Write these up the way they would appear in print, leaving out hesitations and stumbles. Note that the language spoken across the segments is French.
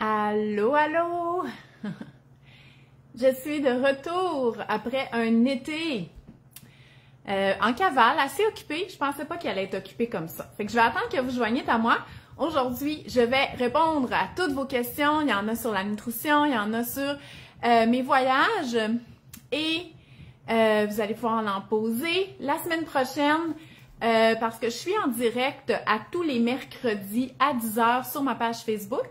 Allô, allô! Je suis de retour après un été en cavale, assez occupé. Je pensais pas qu'elle allait être occupée comme ça. Fait que je vais attendre que vous joigniez à moi. Aujourd'hui, je vais répondre à toutes vos questions. Il y en a sur la nutrition, il y en a sur mes voyages et vous allez pouvoir en poser la semaine prochaine. Parce que je suis en direct à tous les mercredis à 10h sur ma page Facebook.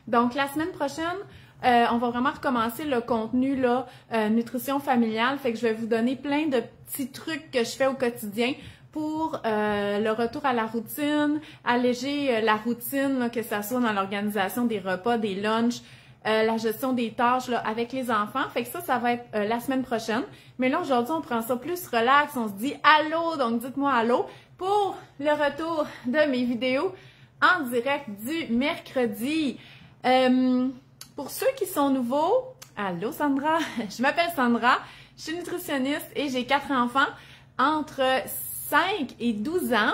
Donc, la semaine prochaine, on va vraiment recommencer le contenu là, nutrition familiale. Fait que je vais vous donner plein de petits trucs que je fais au quotidien pour le retour à la routine, alléger la routine, là, que ce soit dans l'organisation des repas, des lunchs, la gestion des tâches là, avec les enfants. Fait que ça va être la semaine prochaine. Mais là, aujourd'hui, on prend ça plus relax. On se dit allô, donc dites-moi allô pour le retour de mes vidéos en direct du mercredi. Pour ceux qui sont nouveaux, allô Sandra, je m'appelle Sandra, je suis nutritionniste et j'ai 4 enfants entre 5 et 12 ans.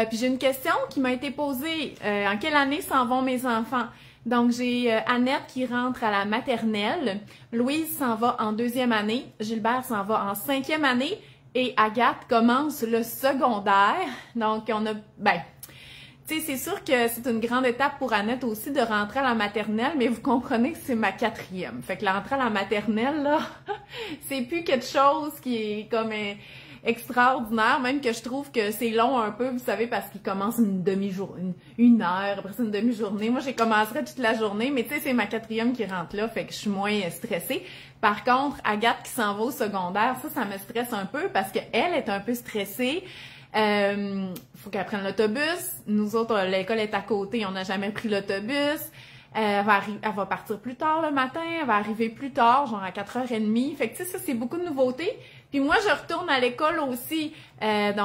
Puis j'ai une question qui m'a été posée, en quelle année s'en vont mes enfants? Donc, j'ai Annette qui rentre à la maternelle, Louise s'en va en 2e année, Gilbert s'en va en 5e année et Agathe commence le secondaire. Donc, on a, tu sais, c'est sûr que c'est une grande étape pour Annette aussi de rentrer à la maternelle, mais vous comprenez que c'est ma 4e. Fait que la rentrée à la maternelle, là, c'est plus quelque chose qui est comme extraordinaire, même que je trouve que c'est long un peu, vous savez, parce qu'il commence une demi-journée, une heure, après ça une demi-journée. Moi, j'ai commencerai toute la journée, mais tu sais, c'est ma 4e qui rentre là, fait que je suis moins stressée. Par contre, Agathe qui s'en va au secondaire, ça me stresse un peu parce qu'elle est un peu stressée. Faut qu'elle prenne l'autobus. Nous autres, l'école est à côté, on n'a jamais pris l'autobus. Elle va partir plus tard le matin, elle va arriver plus tard, genre à 4h30. Fait que tu sais, ça, c'est beaucoup de nouveautés. Puis moi, je retourne à l'école aussi. Je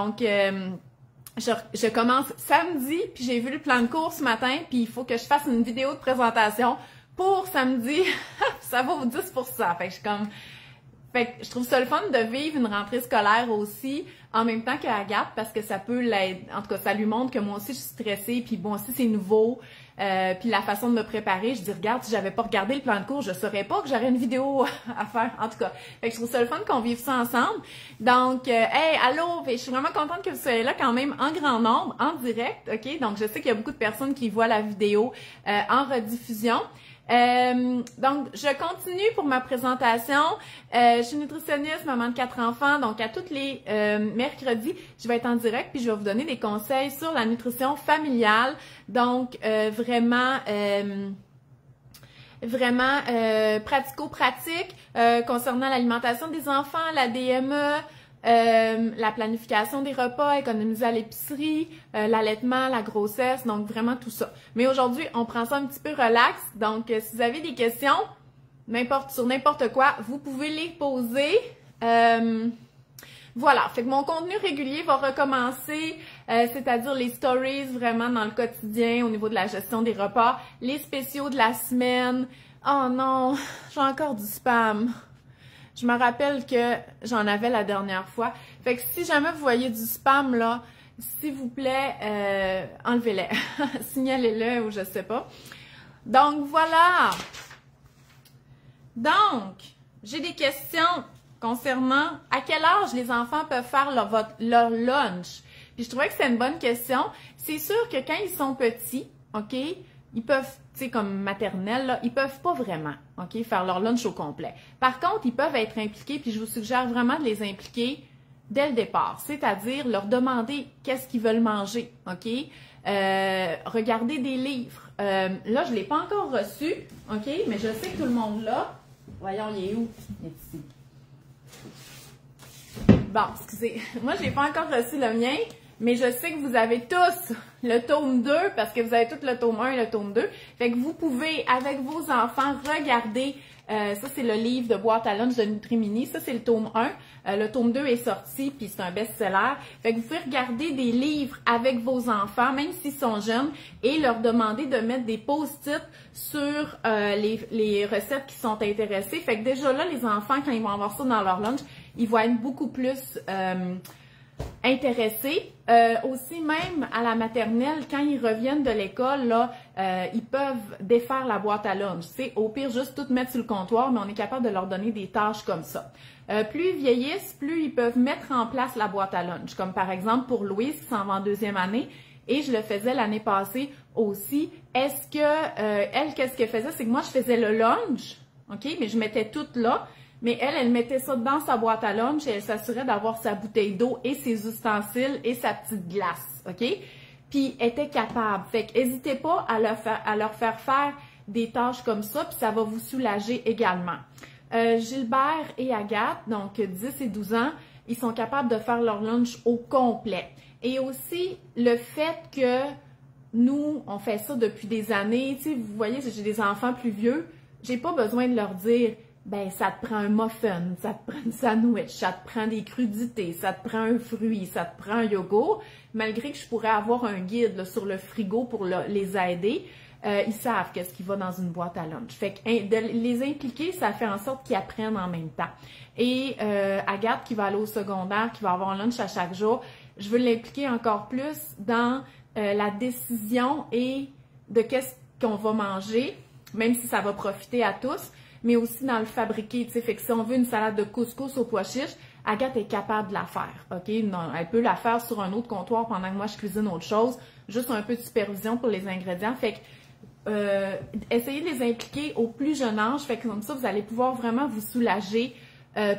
commence samedi, puis j'ai vu le plan de cours ce matin, puis il faut que je fasse une vidéo de présentation pour samedi. Ça vaut 10%. Fait que je suis comme... Fait que je trouve ça le fun de vivre une rentrée scolaire aussi en même temps qu'Agathe parce que ça peut l'aider. En tout cas, ça lui montre que moi aussi je suis stressée, puis bon, si c'est nouveau, puis la façon de me préparer, je dis regarde, si j'avais pas regardé le plan de cours, je saurais pas que j'aurais une vidéo à faire. En tout cas, fait que je trouve ça le fun qu'on vive ça ensemble. Donc, hey, allô, je suis vraiment contente que vous soyez là quand même en grand nombre, en direct, ok? Donc, je sais qu'il y a beaucoup de personnes qui voient la vidéo en rediffusion. Donc, je continue pour ma présentation. Je suis nutritionniste, maman de 4 enfants, donc à tous les mercredis, je vais être en direct puis je vais vous donner des conseils sur la nutrition familiale. Donc, vraiment pratico-pratique concernant l'alimentation des enfants, la DME, la planification des repas, économiser à l'épicerie, l'allaitement, la grossesse, donc vraiment tout ça. Mais aujourd'hui, on prend ça un petit peu relax, donc si vous avez des questions, sur n'importe quoi, vous pouvez les poser. Voilà, fait que mon contenu régulier va recommencer, c'est-à-dire les stories vraiment dans le quotidien au niveau de la gestion des repas, les spéciaux de la semaine. Oh non, j'ai encore du spam. Je me rappelle que j'en avais la dernière fois. Fait que si jamais vous voyez du spam, là, s'il vous plaît, enlevez-les. Signalez-le ou je sais pas. Donc, voilà. Donc, j'ai des questions concernant à quel âge les enfants peuvent faire leur lunch. Puis je trouvais que c'est une bonne question. C'est sûr que quand ils sont petits, OK, ils peuvent, tu sais, comme maternelle, là, ils peuvent pas vraiment, OK, faire leur lunch au complet. Par contre, ils peuvent être impliqués, puis je vous suggère vraiment de les impliquer dès le départ, c'est-à-dire leur demander qu'est-ce qu'ils veulent manger, OK? Regarder des livres. Là, je l'ai pas encore reçu, OK, mais je sais que tout le monde l'a. Voyons, il est où? Il est ici. Bon, excusez, moi, je n'ai pas encore reçu le mien. Mais je sais que vous avez tous le tome 2 parce que vous avez tout le tome 1 et le tome 2. Fait que vous pouvez, avec vos enfants, regarder. Ça, c'est le livre de boîte à lunch de Nutrimini. Ça, c'est le tome 1. Le tome 2 est sorti, puis c'est un best-seller. Fait que vous pouvez regarder des livres avec vos enfants, même s'ils sont jeunes, et leur demander de mettre des post-it sur les recettes qui sont intéressées. Fait que déjà là, les enfants, quand ils vont avoir ça dans leur lunch, ils vont être beaucoup plus intéressés. Aussi, même à la maternelle, quand ils reviennent de l'école, là, ils peuvent défaire la boîte à lunch. C'est au pire juste tout mettre sur le comptoir, mais on est capable de leur donner des tâches comme ça. Plus ils vieillissent, plus ils peuvent mettre en place la boîte à lunch. Comme par exemple pour Louise qui s'en va en deuxième année, et je le faisais l'année passée aussi. Est-ce que elle, qu'est-ce qu'elle faisait? C'est que moi, je faisais le lunch, OK? Mais je mettais tout là. Mais elle mettait ça dans sa boîte à lunch et elle s'assurait d'avoir sa bouteille d'eau et ses ustensiles et sa petite glace, OK? Puis elle était capable. Fait que n'hésitez pas à leur faire faire des tâches comme ça, puis ça va vous soulager également. Gilbert et Agathe, donc 10 et 12 ans, ils sont capables de faire leur lunch au complet. Et aussi, le fait que nous, on fait ça depuis des années, tu sais, vous voyez, j'ai des enfants plus vieux, j'ai pas besoin de leur dire, ben, ça te prend un muffin, ça te prend une sandwich, ça te prend des crudités, ça te prend un fruit, ça te prend un yogourt, malgré que je pourrais avoir un guide là, sur le frigo pour les aider. Ils savent qu'est-ce qui va dans une boîte à lunch. Fait que de les impliquer, ça fait en sorte qu'ils apprennent en même temps. Et Agathe, qui va aller au secondaire, qui va avoir un lunch à chaque jour, je veux l'impliquer encore plus dans la décision et de qu'est-ce qu'on va manger, même si ça va profiter à tous, mais aussi dans le fabriquer, tu sais. Fait que si on veut une salade de couscous au pois chiche, Agathe est capable de la faire, OK? Non, elle peut la faire sur un autre comptoir pendant que moi je cuisine autre chose, juste un peu de supervision pour les ingrédients. Fait que essayez de les impliquer au plus jeune âge, fait que comme ça, vous allez pouvoir vraiment vous soulager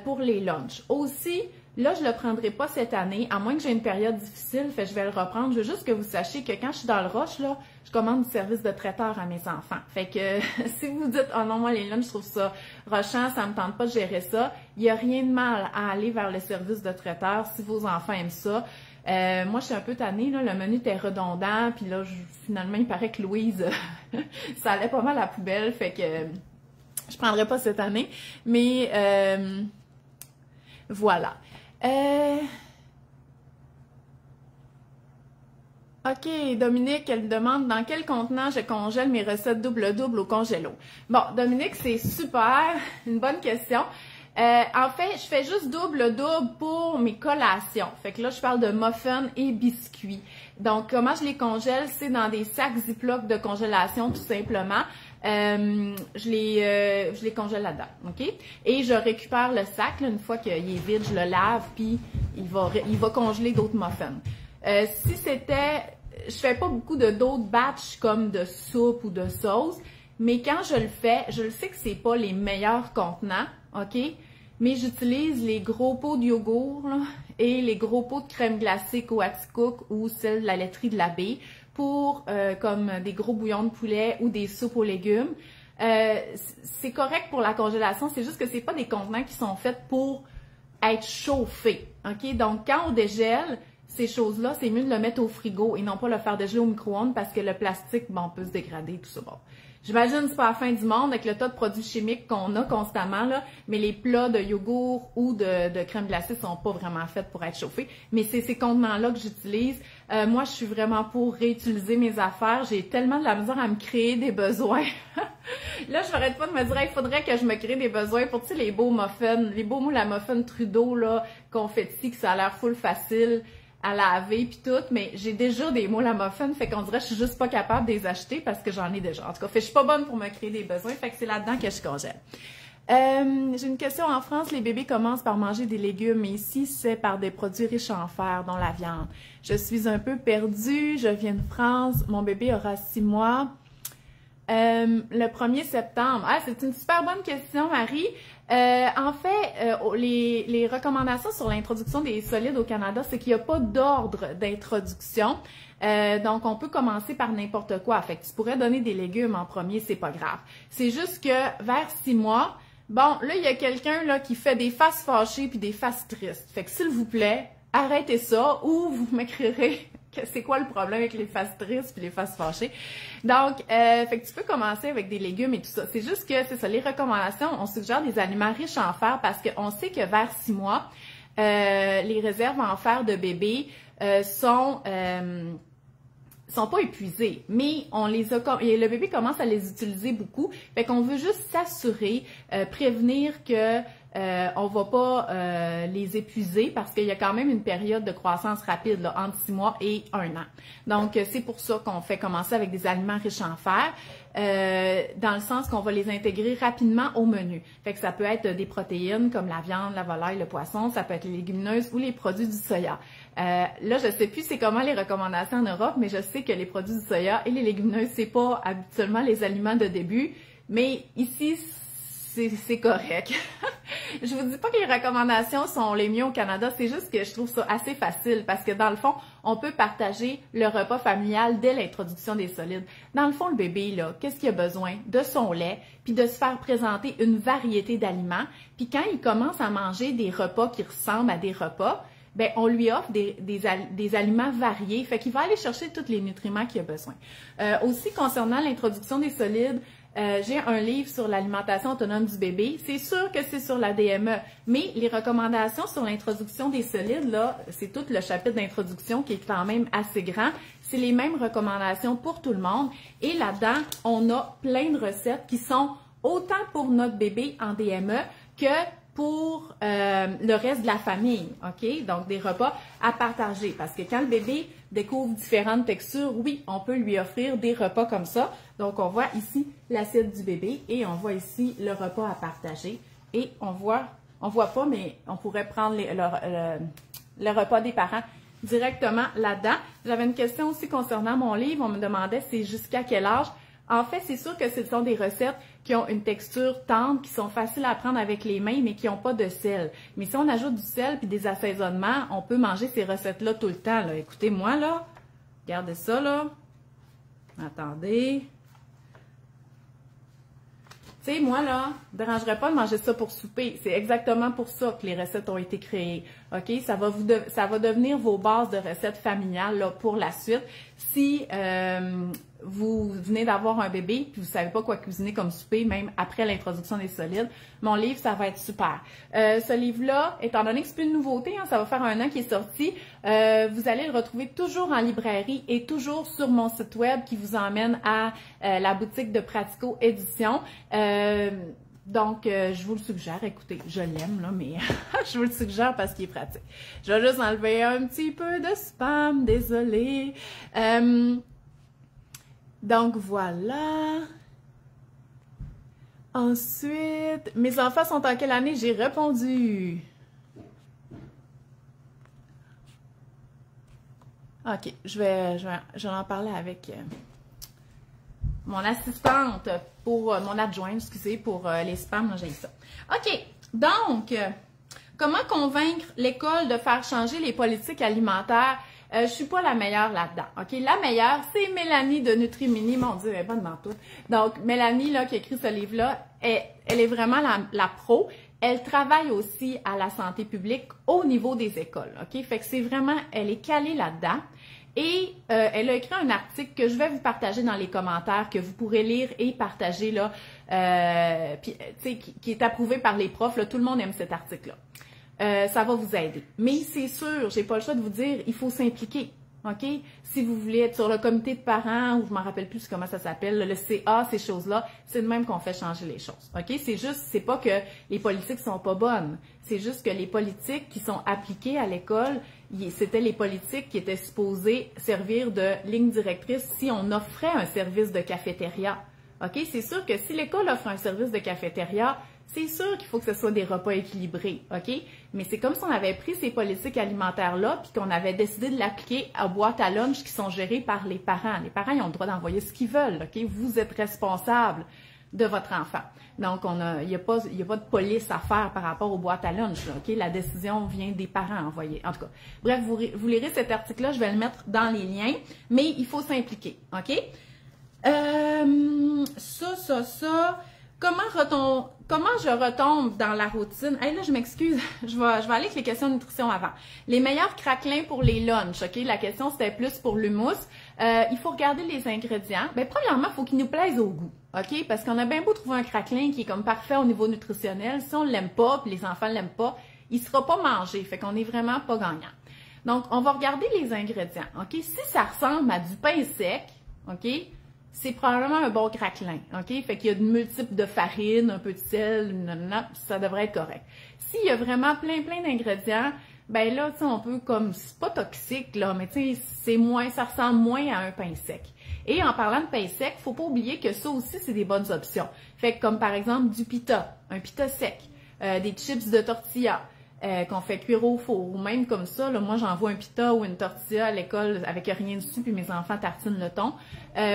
pour les lunchs. Aussi, là, je ne le prendrai pas cette année, à moins que j'ai une période difficile, fait que je vais le reprendre. Je veux juste que vous sachiez que quand je suis dans le rush, là, je commande du service de traiteur à mes enfants. Fait que si vous dites « Oh non, moi, les lunchs, je trouve ça rushant, ça me tente pas de gérer ça », il n'y a rien de mal à aller vers le service de traiteur si vos enfants aiment ça. Moi, je suis un peu tannée, là, le menu était redondant, puis là, finalement, il paraît que Louise, ça allait pas mal à la poubelle, fait que je prendrai pas cette année, mais voilà. OK, Dominique, elle me demande dans quel contenant je congèle mes recettes double-double au congélo. Bon, Dominique, c'est super, une bonne question. En fait, je fais juste double-double pour mes collations. Fait que là, je parle de muffins et biscuits. Donc, comment je les congèle? C'est dans des sacs Ziploc de congélation, tout simplement. Je les congèle là-dedans, OK? Et je récupère le sac, là, une fois qu'il est vide, je le lave, puis il va congeler d'autres muffins. Si c'était... Je fais pas beaucoup d'autres batchs comme de soupe ou de sauce, mais quand je le fais, je le sais que c'est pas les meilleurs contenants, OK? Mais j'utilise les gros pots de yogourt là, et les gros pots de crème glacée Coaticook ou celle de la laiterie de l'abbé pour comme des gros bouillons de poulet ou des soupes aux légumes. C'est correct pour la congélation, c'est juste que c'est pas des contenants qui sont faits pour être chauffés, OK? Donc, quand on dégèle ces choses-là, c'est mieux de le mettre au frigo et non pas le faire dégeler au micro-ondes parce que le plastique, bon, peut se dégrader, tout ça. Bon. J'imagine que c'est pas la fin du monde avec le tas de produits chimiques qu'on a constamment, là, mais les plats de yogourt ou de crème glacée sont pas vraiment faits pour être chauffés. Mais c'est ces contenants-là que j'utilise. Moi, je suis vraiment pour réutiliser mes affaires. J'ai tellement de la misère à me créer des besoins. Là, je n'arrête pas de me dire, il faudrait que je me crée des besoins pour, tu sais, les beaux muffins, les beaux moules à muffins Trudeau, là, confetti, que ça a l'air full facile à laver puis tout, mais j'ai déjà des moules à muffins, fait qu'on dirait que je suis juste pas capable de les acheter parce que j'en ai déjà. En tout cas, fait que je suis pas bonne pour me créer des besoins, fait que c'est là-dedans que je congèle. J'ai une question. En France, les bébés commencent par manger des légumes, mais ici, c'est par des produits riches en fer, dont la viande. Je suis un peu perdue, je viens de France, mon bébé aura 6 mois. Le 1er septembre. Ah, c'est une super bonne question, Marie. En fait, les recommandations sur l'introduction des solides au Canada, c'est qu'il n'y a pas d'ordre d'introduction. Donc, on peut commencer par n'importe quoi. Fait que tu pourrais donner des légumes en premier, c'est pas grave. C'est juste que vers 6 mois, bon, là, il y a quelqu'un là qui fait des faces fâchées puis des faces tristes. Fait que s'il vous plaît, arrêtez ça ou vous m'écrirez c'est quoi le problème avec les faces tristes puis les faces fâchées. Donc, fait que tu peux commencer avec des légumes et tout ça. C'est juste que, c'est ça, les recommandations, on suggère des aliments riches en fer parce qu'on sait que vers 6 mois, les réserves en fer de bébé sont sont pas épuisés, mais on les a, et le bébé commence à les utiliser beaucoup. Fait qu'on veut juste s'assurer, prévenir que on va pas les épuiser parce qu'il y a quand même une période de croissance rapide là, entre 6 mois et 1 an. Donc, c'est pour ça qu'on fait commencer avec des aliments riches en fer, dans le sens qu'on va les intégrer rapidement au menu. Fait que ça peut être des protéines comme la viande, la volaille, le poisson, ça peut être les légumineuses ou les produits du soya. Là, je sais plus c'est comment les recommandations en Europe, mais je sais que les produits du soya et les légumineuses, c'est pas habituellement les aliments de début, mais ici, c'est correct. Je vous dis pas que les recommandations sont les mieux au Canada, c'est juste que je trouve ça assez facile parce que dans le fond, on peut partager le repas familial dès l'introduction des solides. Dans le fond, le bébé, là, qu'est-ce qu'il a besoin? De son lait, puis de se faire présenter une variété d'aliments. Puis quand il commence à manger des repas qui ressemblent à des repas, ben on lui offre des aliments variés, fait qu'il va aller chercher tous les nutriments qu'il a besoin. Aussi, concernant l'introduction des solides, j'ai un livre sur l'alimentation autonome du bébé. C'est sûr que c'est sur la DME, mais les recommandations sur l'introduction des solides, là, c'est tout le chapitre d'introduction qui est quand même assez grand. C'est les mêmes recommandations pour tout le monde. Et là-dedans, on a plein de recettes qui sont autant pour notre bébé en DME que pour le reste de la famille, OK? Donc, des repas à partager. Parce que quand le bébé découvre différentes textures, oui, on peut lui offrir des repas comme ça. Donc, on voit ici l'assiette du bébé et on voit ici le repas à partager. Et on voit pas, mais on pourrait prendre le repas des parents directement là-dedans. J'avais une question aussi concernant mon livre. On me demandait c'est jusqu'à quel âge. En fait, c'est sûr que ce sont des recettes qui ont une texture tendre, qui sont faciles à prendre avec les mains, mais qui n'ont pas de sel. Mais si on ajoute du sel puis des assaisonnements, on peut manger ces recettes-là tout le temps. Là. Écoutez-moi, là. Regardez ça, là. Attendez. Tu sais, moi, là, ne dérangerait pas de manger ça pour souper. C'est exactement pour ça que les recettes ont été créées. OK? Ça va devenir vos bases de recettes familiales là, pour la suite. Si vous venez d'avoir un bébé puis vous savez pas quoi cuisiner comme souper, même après l'introduction des solides, mon livre, ça va être super. Ce livre-là, étant donné que c'est plus une nouveauté, hein, ça va faire 1 an qu'il est sorti, vous allez le retrouver toujours en librairie et toujours sur mon site web qui vous emmène à la boutique de Pratico Édition. Donc, je vous le suggère. Écoutez, je l'aime, là, mais je vous le suggère parce qu'il est pratique. Je vais juste enlever un petit peu de spam, désolée. Donc, voilà. Ensuite, mes enfants sont en quelle année? J'ai répondu. OK, je vais en parler avec mon assistante pour mon adjointe, excusez, pour les spams, j'ai ça. OK, donc, comment convaincre l'école de faire changer les politiques alimentaires? Je suis pas la meilleure là-dedans, OK? La meilleure, c'est Mélanie de Nutrimini, mon Dieu, elle est bonne dans tout. Donc, Mélanie, là, qui a écrit ce livre-là, elle est vraiment la pro. Elle travaille aussi à la santé publique au niveau des écoles, OK? Fait que c'est vraiment, elle est calée là-dedans. Et elle a écrit un article que je vais vous partager dans les commentaires, que vous pourrez lire et partager, là, puis, qui est approuvé par les profs. Là, tout le monde aime cet article-là. Ça va vous aider. Mais c'est sûr, j'ai pas le choix de vous dire, il faut s'impliquer. OK? Si vous voulez être sur le comité de parents, ou je m'en rappelle plus comment ça s'appelle, le CA, ces choses-là, c'est de même qu'on fait changer les choses. OK? C'est juste, c'est pas que les politiques sont pas bonnes. C'est juste que les politiques qui sont appliquées à l'école, c'était les politiques qui étaient supposées servir de ligne directrice si on offrait un service de cafétéria. OK? C'est sûr que si l'école offre un service de cafétéria, c'est sûr qu'il faut que ce soit des repas équilibrés, OK? Mais c'est comme si on avait pris ces politiques alimentaires-là puis qu'on avait décidé de l'appliquer aux boîtes à lunch qui sont gérées par les parents. Les parents, ils ont le droit d'envoyer ce qu'ils veulent, OK? Vous êtes responsable de votre enfant. Donc, il n'y a pas de police à faire par rapport aux boîtes à lunch, là, OK? La décision vient des parents envoyés. En tout cas, bref, vous lirez cet article-là, je vais le mettre dans les liens, mais il faut s'impliquer, OK? Comment je retombe dans la routine? Hey, là, je m'excuse. Je vais aller avec les questions de nutrition avant. Les meilleurs craquelins pour les lunchs, OK? La question, c'était plus pour l'hummus. Il faut regarder les ingrédients. Bien, premièrement, il faut qu'ils nous plaisent au goût, OK? Parce qu'on a bien beau trouver un craquelin qui est comme parfait au niveau nutritionnel. Si on ne l'aime pas, puis les enfants ne l'aiment pas, il ne sera pas mangé. Fait qu'on n'est vraiment pas gagnant. Donc, on va regarder les ingrédients, OK? Si ça ressemble à du pain sec, OK? C'est probablement un bon craquelin, OK? Fait qu'il y a de multiples de farine, un peu de sel, ça devrait être correct. S'il y a vraiment plein d'ingrédients, ben là, tu sais, on peut comme, c'est pas toxique, là, mais tu sais, c'est moins, ça ressemble moins à un pain sec. Et en parlant de pain sec, faut pas oublier que ça aussi, c'est des bonnes options. Fait que comme par exemple du pita, un pita sec, des chips de tortilla, qu'on fait cuire au four, ou même comme ça, là, moi j'envoie un pita ou une tortilla à l'école avec rien dessus, puis mes enfants tartinent le thon,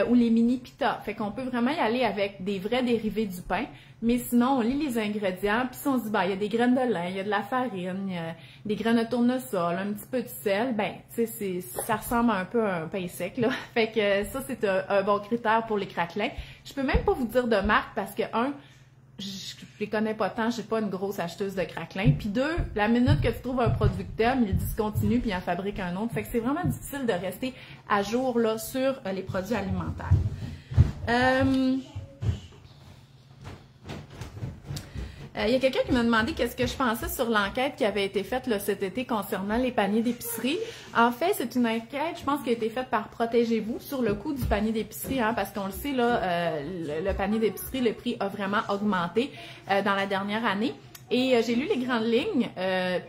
ou les mini pita. Fait qu'on peut vraiment y aller avec des vrais dérivés du pain, mais sinon on lit les ingrédients, puis si on se dit, ben, il y a des graines de lin, il y a de la farine, il y a des graines de tournesol, un petit peu de sel, ben, tu sais, ça ressemble un peu à un pain sec, là. Fait que ça, c'est un bon critère pour les craquelins. Je peux même pas vous dire de marque parce que, je les connais pas tant, j'ai pas une grosse acheteuse de craquelin. Puis deux, la minute que tu trouves un producteur, il discontinue puis il en fabrique un autre. Fait que c'est vraiment difficile de rester à jour là, sur les produits alimentaires. Il y a quelqu'un qui m'a demandé qu'est-ce que je pensais sur l'enquête qui avait été faite là, cet été concernant les paniers d'épicerie. En fait, c'est une enquête, je pense, qui a été faite par Protégez-vous sur le coût du panier d'épicerie, hein, parce qu'on le sait, là, le panier d'épicerie, le prix a vraiment augmenté dans la dernière année. Et j'ai lu les grandes lignes,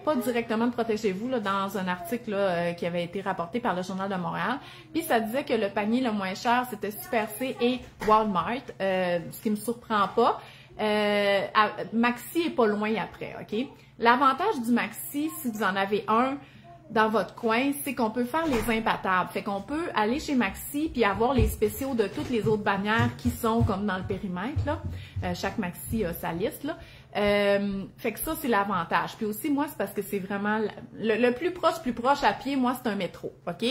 pas directement de Protégez-vous, là, dans un article là, qui avait été rapporté par le Journal de Montréal. Puis ça disait que le panier le moins cher, c'était Super C et Walmart, ce qui me surprend pas. Maxi est pas loin après, OK? L'avantage du Maxi, si vous en avez un dans votre coin, c'est qu'on peut faire les imbattables. Fait qu'on peut aller chez Maxi puis avoir les spéciaux de toutes les autres bannières qui sont comme dans le périmètre, là. Chaque Maxi a sa liste, là. Fait que ça, c'est l'avantage. Puis aussi, moi, c'est parce que c'est vraiment le plus proche à pied, moi, c'est un métro, OK?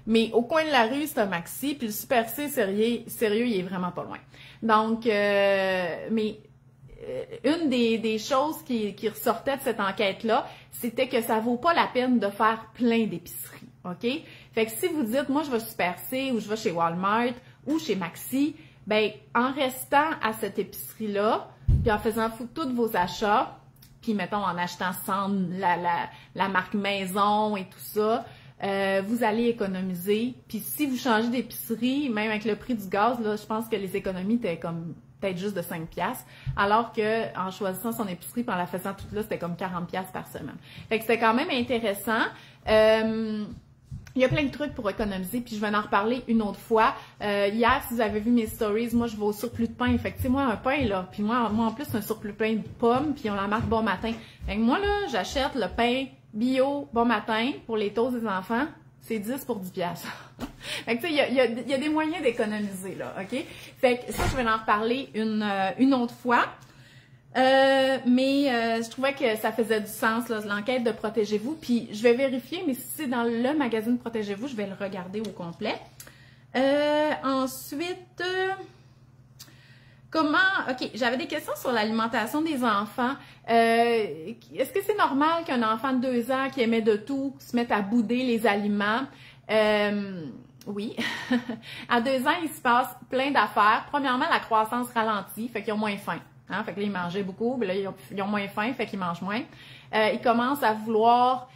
Mais au coin de la rue, c'est un Maxi, puis le Super C, sérieux, il est vraiment pas loin. Donc, mais une des choses qui ressortait de cette enquête-là, c'était que ça vaut pas la peine de faire plein d'épiceries, OK? Fait que si vous dites, moi, je vais Super C ou je vais chez Walmart ou chez Maxi, ben en restant à cette épicerie-là, puis en faisant tous vos achats, puis mettons en achetant sans la marque maison et tout ça, vous allez économiser. Puis si vous changez d'épicerie, même avec le prix du gaz, là, je pense que les économies étaient comme peut-être juste de 5$, alors que en choisissant son épicerie et en la faisant toute là, c'était comme 40$ par semaine. Fait que c'était quand même intéressant. Il y a plein de trucs pour économiser, puis je vais en reparler une autre fois. Hier, si vous avez vu mes stories, moi, je vais au surplus de pain. Fait que, tu sais, moi, un pain, là, puis moi, en plus, un surplus de pain de pommes, puis on la marque Bon Matin. Fait que moi, là, j'achète le pain bio Bon Matin pour les toasts des enfants. C'est 10 pour 10$. Fait que, tu sais, il y a des moyens d'économiser, là, OK? Fait que ça, je vais en reparler une autre fois. Mais je trouvais que ça faisait du sens, là, l'enquête de Protégez-vous. Puis je vais vérifier, mais si c'est dans le magazine Protégez-vous, je vais le regarder au complet. Ensuite, OK, j'avais des questions sur l'alimentation des enfants. Est-ce que c'est normal qu'un enfant de 2 ans qui aimait de tout se mette à bouder les aliments? Oui. À 2 ans, il se passe plein d'affaires. Premièrement, la croissance ralentit, fait qu'ils ont moins faim. Hein? Fait que là, ils mangeaient beaucoup, mais là, ils ont moins faim, fait qu'ils mangent moins. Ils commencent à vouloir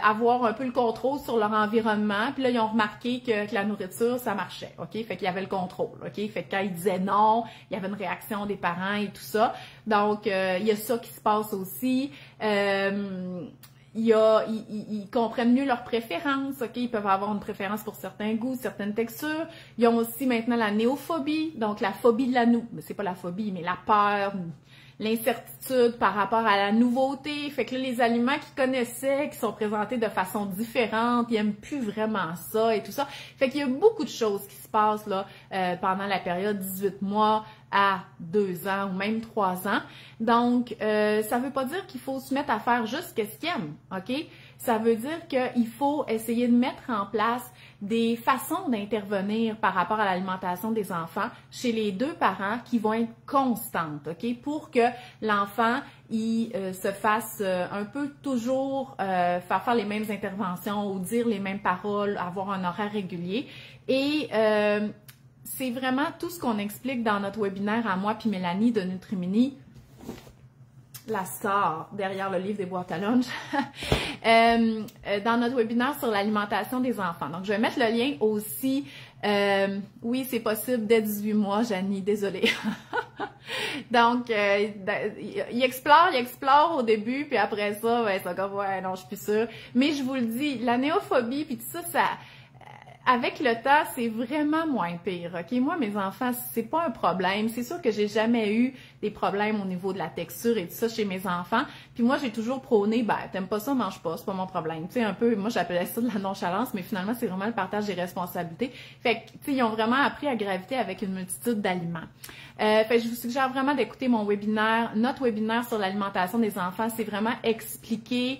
avoir un peu le contrôle sur leur environnement. Puis là, ils ont remarqué que la nourriture, ça marchait, OK? Fait qu'il y avait le contrôle, OK? Fait que quand ils disaient non, il y avait une réaction des parents et tout ça. Donc, il y a ça qui se passe aussi. Ils comprennent mieux leurs préférences, OK? Ils peuvent avoir une préférence pour certains goûts, certaines textures. Ils ont aussi maintenant la néophobie, donc la phobie de la mais c'est pas la phobie, mais la peur, l'incertitude par rapport à la nouveauté. Fait que là, les aliments qu'ils connaissaient, qui sont présentés de façon différente, ils aiment plus vraiment ça et tout ça. Fait qu'il y a beaucoup de choses qui se passent là pendant la période 18 mois à 2 ans ou même 3 ans. Donc, ça veut pas dire qu'il faut se mettre à faire juste ce qu'ils aiment, OK? Ça veut dire qu'il faut essayer de mettre en place des façons d'intervenir par rapport à l'alimentation des enfants chez les 2 parents qui vont être constantes, OK? Pour que l'enfant, il se fasse un peu toujours faire les mêmes interventions ou dire les mêmes paroles, avoir un horaire régulier. Et c'est vraiment tout ce qu'on explique dans notre webinaire à moi puis Mélanie de Nutrimini. la star derrière le livre des boîtes à lunch, dans notre webinaire sur l'alimentation des enfants. Donc, je vais mettre le lien aussi. Oui, c'est possible dès 18 mois, Janie, désolée. Donc, il explore au début, puis après ça, ben, ça comme, ouais, non, je suis plus sûre. Mais je vous le dis, la néophobie, puis tout ça, avec le temps, c'est vraiment moins pire, OK? Moi, mes enfants, c'est pas un problème. C'est sûr que j'ai jamais eu des problèmes au niveau de la texture et tout ça chez mes enfants. Puis moi, j'ai toujours prôné, ben, t'aimes pas ça, mange pas, c'est pas mon problème. Tu sais, un peu, moi, j'appelais ça de la nonchalance, mais finalement, c'est vraiment le partage des responsabilités. Fait que, tu sais, ils ont vraiment appris à graviter avec une multitude d'aliments. Fait que je vous suggère vraiment d'écouter mon webinaire, notre webinaire sur l'alimentation des enfants. C'est vraiment expliqué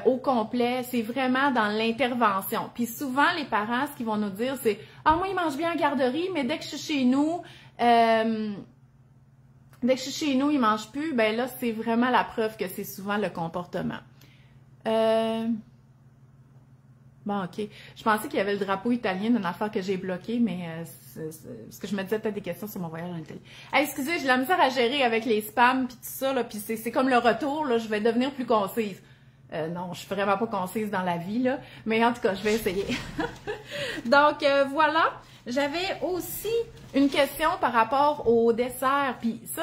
au complet, c'est vraiment dans l'intervention. Puis souvent, les parents, ce qu'ils vont nous dire, c'est « Ah, moi, il mange bien en garderie, mais dès que je suis chez nous, il mange plus. » Ben là, c'est vraiment la preuve que c'est souvent le comportement. Bon, OK. Je pensais qu'il y avait le drapeau italien d'une affaire que j'ai bloqué, mais parce que je me disais peut-être des questions sur mon voyage en Italie. Hey, excusez, j'ai la misère à gérer avec les spams puis tout ça, là, puis c'est comme le retour, là, je vais devenir plus concise. Non, je suis vraiment pas concise dans la vie, là. Mais en tout cas, je vais essayer. Donc, voilà. J'avais aussi une question par rapport au dessert. Puis ça,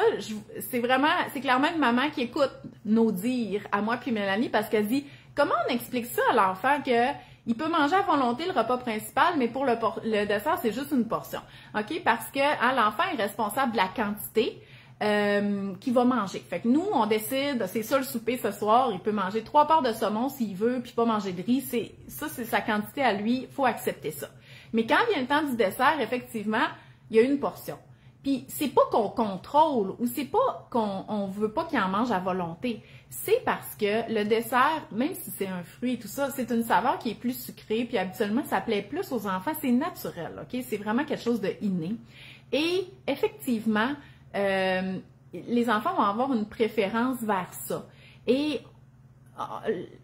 c'est clairement une maman qui écoute nos dires à moi puis Mélanie parce qu'elle dit, comment on explique ça à l'enfant que il peut manger à volonté le repas principal, mais pour le dessert, c'est juste une portion. OK? Parce que l'enfant est responsable de la quantité. Qui va manger. Fait que nous, on décide, c'est ça le souper ce soir, il peut manger 3 parts de saumon s'il veut, puis pas manger de riz. Ça, c'est sa quantité à lui, il faut accepter ça. Mais quand vient le temps du dessert, effectivement, il y a une portion. Puis c'est pas qu'on contrôle ou c'est pas qu'on veut pas qu'il en mange à volonté. C'est parce que le dessert, même si c'est un fruit et tout ça, c'est une saveur qui est plus sucrée, puis habituellement, ça plaît plus aux enfants. C'est naturel, OK? C'est vraiment quelque chose de inné. Et effectivement, les enfants vont avoir une préférence vers ça. Et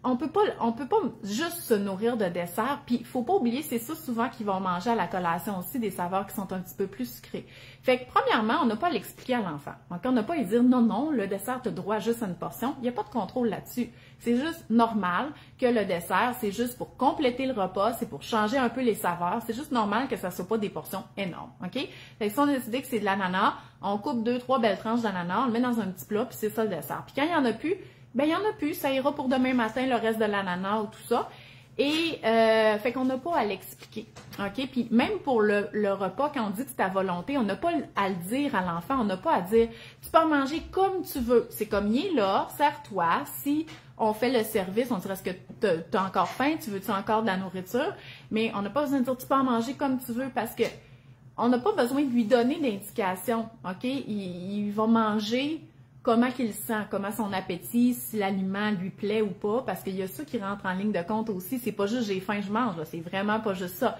on peut pas juste se nourrir de dessert, puis il faut pas oublier, c'est ça souvent qu'ils vont manger à la collation aussi, des saveurs qui sont un petit peu plus sucrées. Fait que premièrement, on n'a pas à l'expliquer à l'enfant. Donc on n'a pas à lui dire non, le dessert te droit juste à une portion. Il n'y a pas de contrôle là-dessus. C'est juste normal que le dessert, c'est juste pour compléter le repas, c'est pour changer un peu les saveurs. C'est juste normal que ça soit pas des portions énormes, OK? Fait que si on a décidé que c'est de l'ananas, on coupe 2-3 belles tranches d'ananas, on le met dans un petit plat, puis c'est ça le dessert. Puis quand il y en a plus, ben il y en a plus, ça ira pour demain matin le reste de l'ananas ou tout ça. Et fait qu'on n'a pas à l'expliquer, OK? Puis même pour le repas, quand on dit que c'est à volonté, on n'a pas à le dire à l'enfant, on n'a pas à dire « tu peux en manger comme tu veux ». C'est comme « il est là, sers-toi ». Si on fait le service, on dirait « est-ce que tu as encore faim, tu veux-tu encore de la nourriture ?» Mais on n'a pas besoin de dire « tu peux en manger comme tu veux » parce que on n'a pas besoin de lui donner d'indications, OK? Il va manger comment qu'il sent, comment son appétit, si l'aliment lui plaît ou pas, parce qu'il y a ça qui rentre en ligne de compte aussi. C'est pas juste j'ai faim, je mange, c'est vraiment pas juste ça.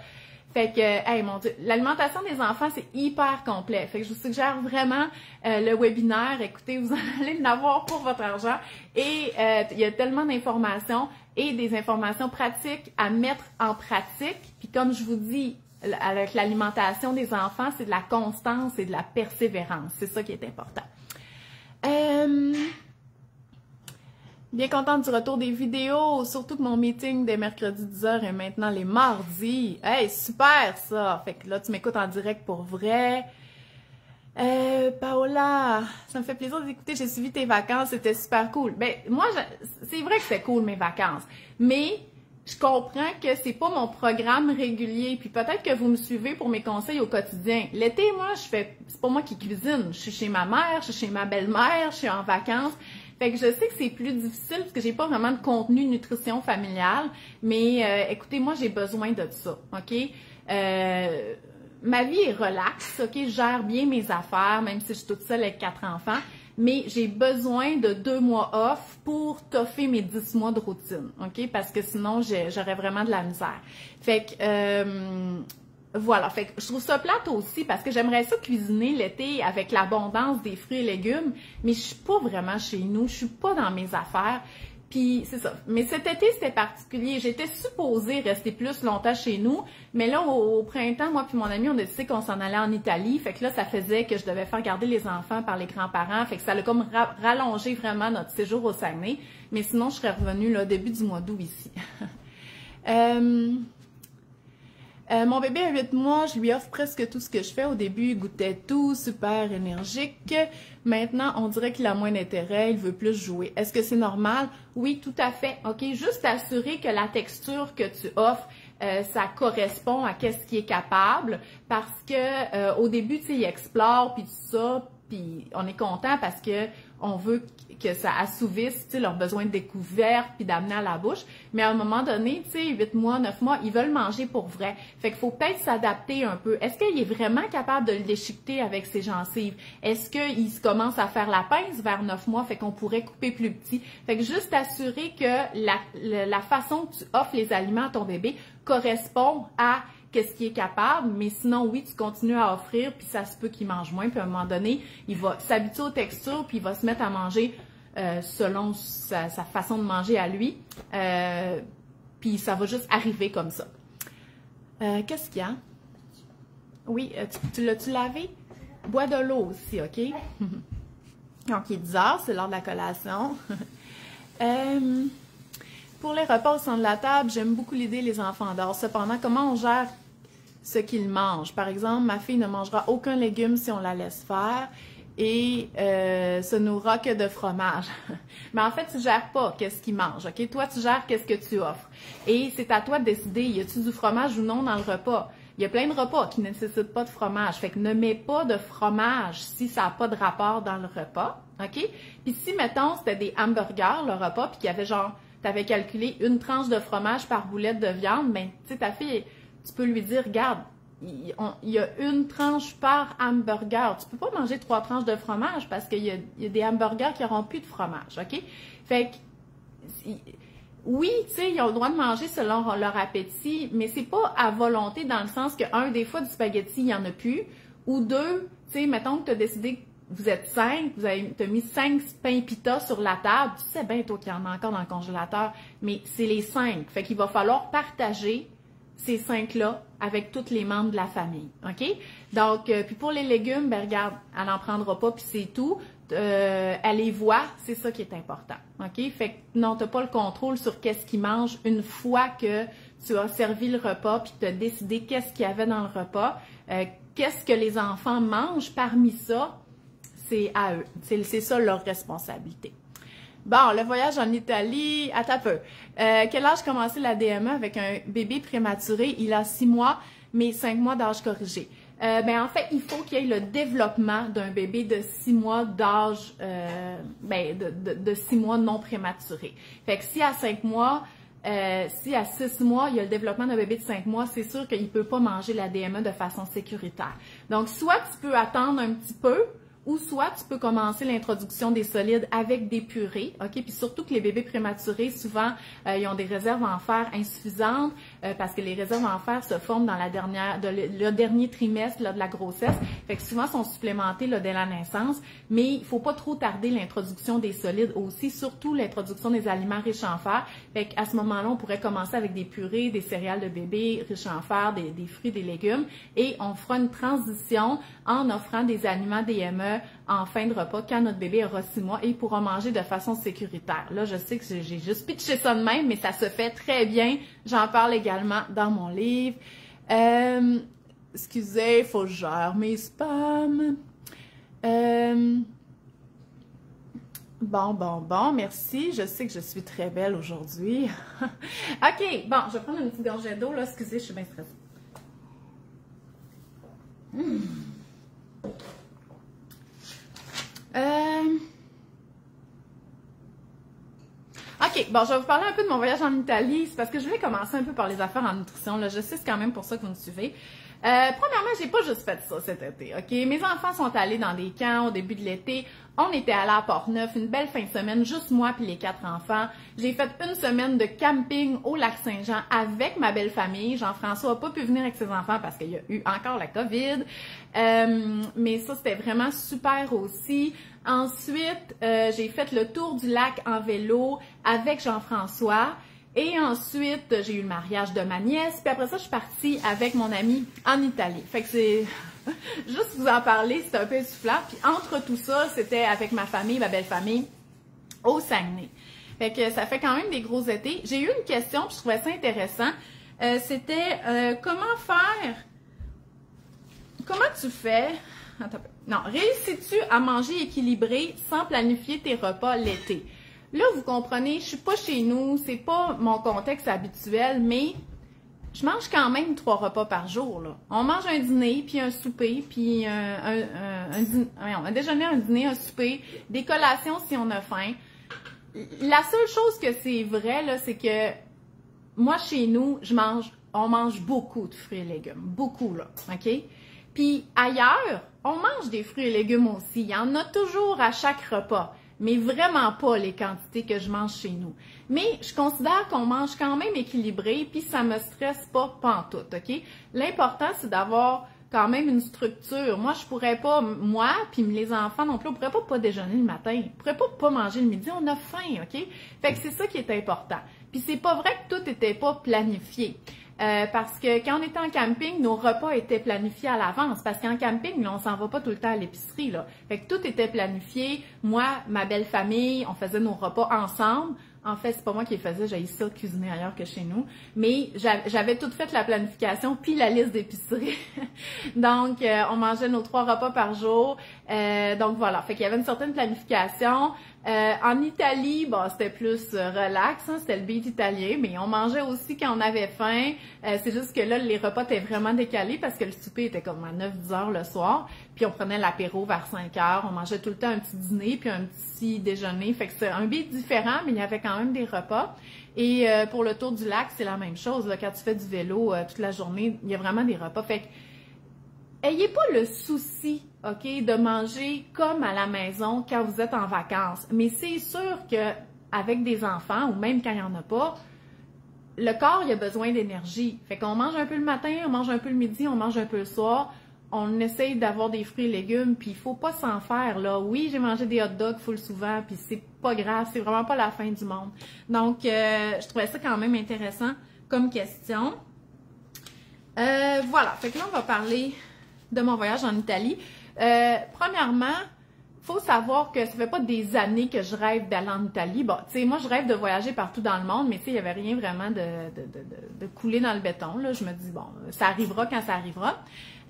Fait que, hey, mon Dieu, l'alimentation des enfants, c'est hyper complet. Fait que je vous suggère vraiment le webinaire. Écoutez, vous allez l'avoir pour votre argent. Et il y a tellement d'informations et des informations pratiques à mettre en pratique. Puis comme je vous dis, avec l'alimentation des enfants, c'est de la constance et de la persévérance. C'est ça qui est important. Bien contente du retour des vidéos, surtout que mon meeting des mercredis 10h est maintenant les mardis. Hey, super ça! Fait que là, tu m'écoutes en direct pour vrai. Paola, ça me fait plaisir d'écouter, j'ai suivi tes vacances, c'était super cool. Ben, moi, c'est vrai que c'est cool mes vacances, mais je comprends que c'est pas mon programme régulier, puis peut-être que vous me suivez pour mes conseils au quotidien. L'été, moi, c'est pas moi qui cuisine. Je suis chez ma mère, je suis chez ma belle-mère, je suis en vacances. Fait que je sais que c'est plus difficile parce que j'ai pas vraiment de contenu nutrition familiale, mais écoutez, moi, j'ai besoin de ça, OK? Ma vie est relaxe, OK? Je gère bien mes affaires, même si je suis toute seule avec 4 enfants. Mais j'ai besoin de 2 mois off pour toffer mes 10 mois de routine, OK? Parce que sinon, j'aurais vraiment de la misère. Fait que, voilà. Fait que je trouve ça plate aussi parce que j'aimerais ça cuisiner l'été avec l'abondance des fruits et légumes, mais je suis pas vraiment chez nous, je suis pas dans mes affaires. Puis c'est ça. Mais cet été, c'était particulier. J'étais supposée rester plus longtemps chez nous, mais là, au printemps, moi puis mon ami, on a décidé qu'on s'en allait en Italie. Fait que là, ça faisait que je devais faire garder les enfants par les grands-parents. Fait que ça a comme rallongé vraiment notre séjour au Saguenay. Mais sinon, je serais revenue là, début du mois d'août ici. Mon bébé à 8 mois, je lui offre presque tout ce que je fais. Au début, il goûtait tout, super énergique. Maintenant, on dirait qu'il a moins d'intérêt, il veut plus jouer. Est-ce que c'est normal? Oui, tout à fait. OK, juste assurer que la texture que tu offres, ça correspond à qu'est-ce qu'il est capable. Parce que au début, tu sais, il explore, puis tout ça, puis on est content parce que on veut que ça assouvisse, tu sais, leurs besoins de découverte puis d'amener à la bouche. Mais à un moment donné, tu sais, 8 mois, 9 mois, ils veulent manger pour vrai. Fait qu'il faut peut-être s'adapter un peu. Est-ce qu'il est vraiment capable de le déchiqueter avec ses gencives? Est-ce qu'il commence à faire la pince vers 9 mois? Fait qu'on pourrait couper plus petit. Fait que juste assurer que la façon que tu offres les aliments à ton bébé correspond à qu'est-ce qu'il est capable, mais sinon, oui, tu continues à offrir, puis ça se peut qu'il mange moins, puis à un moment donné, il va s'habituer aux textures, puis il va se mettre à manger selon sa façon de manger à lui, puis ça va juste arriver comme ça. Qu'est-ce qu'il y a? Oui, tu l'as-tu lavé? Bois de l'eau aussi, OK? Donc, il est 10 heures, c'est l'heure de la collation. Pour les repas au centre de la table, j'aime beaucoup l'idée les enfants dehors. Cependant, comment on gère ce qu'ils mangent? Par exemple, ma fille ne mangera aucun légume si on la laisse faire et se nourra que de fromage. Mais en fait, tu ne gères pas qu'est-ce qu'ils mangent, OK? Toi, tu gères qu'est-ce que tu offres. Et c'est à toi de décider, y a-tu du fromage ou non dans le repas? Il y a plein de repas qui ne nécessitent pas de fromage. Fait que ne mets pas de fromage si ça n'a pas de rapport dans le repas, OK? Puis si, mettons, c'était des hamburgers, le repas, puis qu'il y avait genre, tu avais calculé une tranche de fromage par boulette de viande, ben, tu sais, ta fille, tu peux lui dire, regarde, il y a une tranche par hamburger. Tu peux pas manger 3 tranches de fromage parce qu'il y a des hamburgers qui n'auront plus de fromage, OK? Fait que, oui, tu sais, ils ont le droit de manger selon leur appétit, mais c'est pas à volonté dans le sens que, un, des fois, du spaghetti, il n'y en a plus, ou deux, tu sais, mettons que tu as décidé que vous êtes 5, tu as mis 5 pains pita sur la table, tu sais bien, toi, qu'il y en a encore dans le congélateur, mais c'est les 5. Fait qu'il va falloir partager ces 5-là avec tous les membres de la famille, OK? Donc, puis pour les légumes, ben regarde, elle n'en prendra pas, puis c'est tout. Elle les voit, c'est ça qui est important, OK? Fait que non, tu n'as pas le contrôle sur qu'est-ce qu'ils mangent une fois que tu as servi le repas, puis tu as décidé qu'est-ce qu'il y avait dans le repas. Qu'est-ce que les enfants mangent parmi ça, c'est à eux. C'est ça leur responsabilité. Bon, le voyage en Italie, attends un peu. Quel âge commencer la DME avec un bébé prématuré? Il a 6 mois, mais 5 mois d'âge corrigé. Ben en fait, il faut qu'il y ait le développement d'un bébé de 6 mois d'âge, de 6 mois non prématuré. Fait que si à 5 mois, si à 6 mois, il y a le développement d'un bébé de 5 mois, c'est sûr qu'il ne peut pas manger la DME de façon sécuritaire. Donc, soit tu peux attendre un petit peu, ou soit tu peux commencer l'introduction des solides avec des purées, OK? Puis surtout que les bébés prématurés, souvent, ils ont des réserves en fer insuffisantes parce que les réserves en fer se forment dans le dernier trimestre là, de la grossesse. Fait que souvent, sont supplémentés là, dès la naissance. Mais il faut pas trop tarder l'introduction des solides aussi, surtout l'introduction des aliments riches en fer. Fait qu'à ce moment-là, on pourrait commencer avec des purées, des céréales de bébé riches en fer, des fruits, des légumes. Et on fera une transition en offrant des aliments DME en fin de repas quand notre bébé aura 6 mois et il pourra manger de façon sécuritaire. Là, je sais que j'ai juste pitché ça de même, mais ça se fait très bien. J'en parle également dans mon livre. Excusez, il faut que je gère mes spams. Bon, merci. Je sais que je suis très belle aujourd'hui. OK, bon, je vais prendre une petite gorgée d'eau, là. Excusez, je suis bien stressée. OK, bon, je vais vous parler un peu de mon voyage en Italie. C'est parce que je vais commencer un peu par les affaires en nutrition. Là. Je sais, c'est quand même pour ça que vous me suivez. Premièrement, j'ai pas juste fait ça cet été, OK? Mes enfants sont allés dans des camps au début de l'été. On était allés à Port-Neuf, une belle fin de semaine, juste moi puis les 4 enfants. J'ai fait une semaine de camping au Lac-Saint-Jean avec ma belle famille. Jean-François n'a pas pu venir avec ses enfants parce qu'il y a eu encore la COVID. Mais ça, c'était vraiment super aussi. Ensuite, j'ai fait le tour du lac en vélo avec Jean-François. Et ensuite, j'ai eu le mariage de ma nièce. Puis après ça, je suis partie avec mon ami en Italie. Fait que c'est... Juste vous en parler, c'était un peu essoufflant. Puis entre tout ça, c'était avec ma famille, ma belle famille, au Saguenay. Fait que ça fait quand même des gros étés. J'ai eu une question, puis je trouvais ça intéressant. C'était comment faire... Comment tu fais... Attends un peu. Non, réussis-tu à manger équilibré sans planifier tes repas l'été? Là, vous comprenez, je suis pas chez nous, c'est pas mon contexte habituel, mais je mange quand même 3 repas par jour, là. On mange un dîner, puis un souper, puis un déjeuner, un dîner, un souper, des collations si on a faim. La seule chose que c'est vrai, là, c'est que moi, chez nous, on mange beaucoup de fruits et légumes. Beaucoup, là, OK? Puis ailleurs, on mange des fruits et légumes aussi. Il y en a toujours à chaque repas. Mais vraiment pas les quantités que je mange chez nous. Mais je considère qu'on mange quand même équilibré, puis ça me stresse pas pantoute, OK? L'important, c'est d'avoir quand même une structure. Moi, je pourrais pas, moi, puis les enfants non plus, on pourrait pas déjeuner le matin. On pourrait pas manger le midi, on a faim, OK? Fait que c'est ça qui est important. Puis c'est pas vrai que tout était pas planifié. Parce que quand on était en camping, nos repas étaient planifiés à l'avance. Parce qu'en camping, là, on s'en va pas tout le temps à l'épicerie, là. Fait que tout était planifié. Moi, ma belle famille, on faisait nos repas ensemble. En fait, c'est pas moi qui les faisais, j'haïs ça cuisiner ailleurs que chez nous. Mais j'avais tout fait la planification puis la liste d'épicerie. Donc, on mangeait nos 3 repas par jour. Donc voilà, fait qu'il y avait une certaine planification. En Italie, bon, c'était plus relax, hein, c'était le beat italien, mais on mangeait aussi quand on avait faim. C'est juste que là, les repas étaient vraiment décalés parce que le souper était comme à 9-10 heures le soir. Puis on prenait l'apéro vers 5 heures. On mangeait tout le temps un petit dîner puis un petit déjeuner. Fait que c'est un beat différent, mais il y avait quand même des repas. Et pour le tour du lac, c'est la même chose. Là, quand tu fais du vélo toute la journée, il y a vraiment des repas. Fait que ayez pas le souci, OK, de manger comme à la maison quand vous êtes en vacances. Mais c'est sûr que avec des enfants, ou même quand il n'y en a pas, le corps, il a besoin d'énergie. Fait qu'on mange un peu le matin, on mange un peu le midi, on mange un peu le soir. On essaye d'avoir des fruits et légumes, puis il faut pas s'en faire, là. Oui, j'ai mangé des hot dogs full souvent, puis c'est pas grave, c'est vraiment pas la fin du monde. Donc, je trouvais ça quand même intéressant comme question. Voilà, fait que là, on va parler de mon voyage en Italie. Premièrement, faut savoir que ça fait pas des années que je rêve d'aller en Italie. Bon, tu sais, moi, je rêve de voyager partout dans le monde, mais tu sais, il y avait rien vraiment de couler dans le béton, là. Je me dis, bon, ça arrivera quand ça arrivera.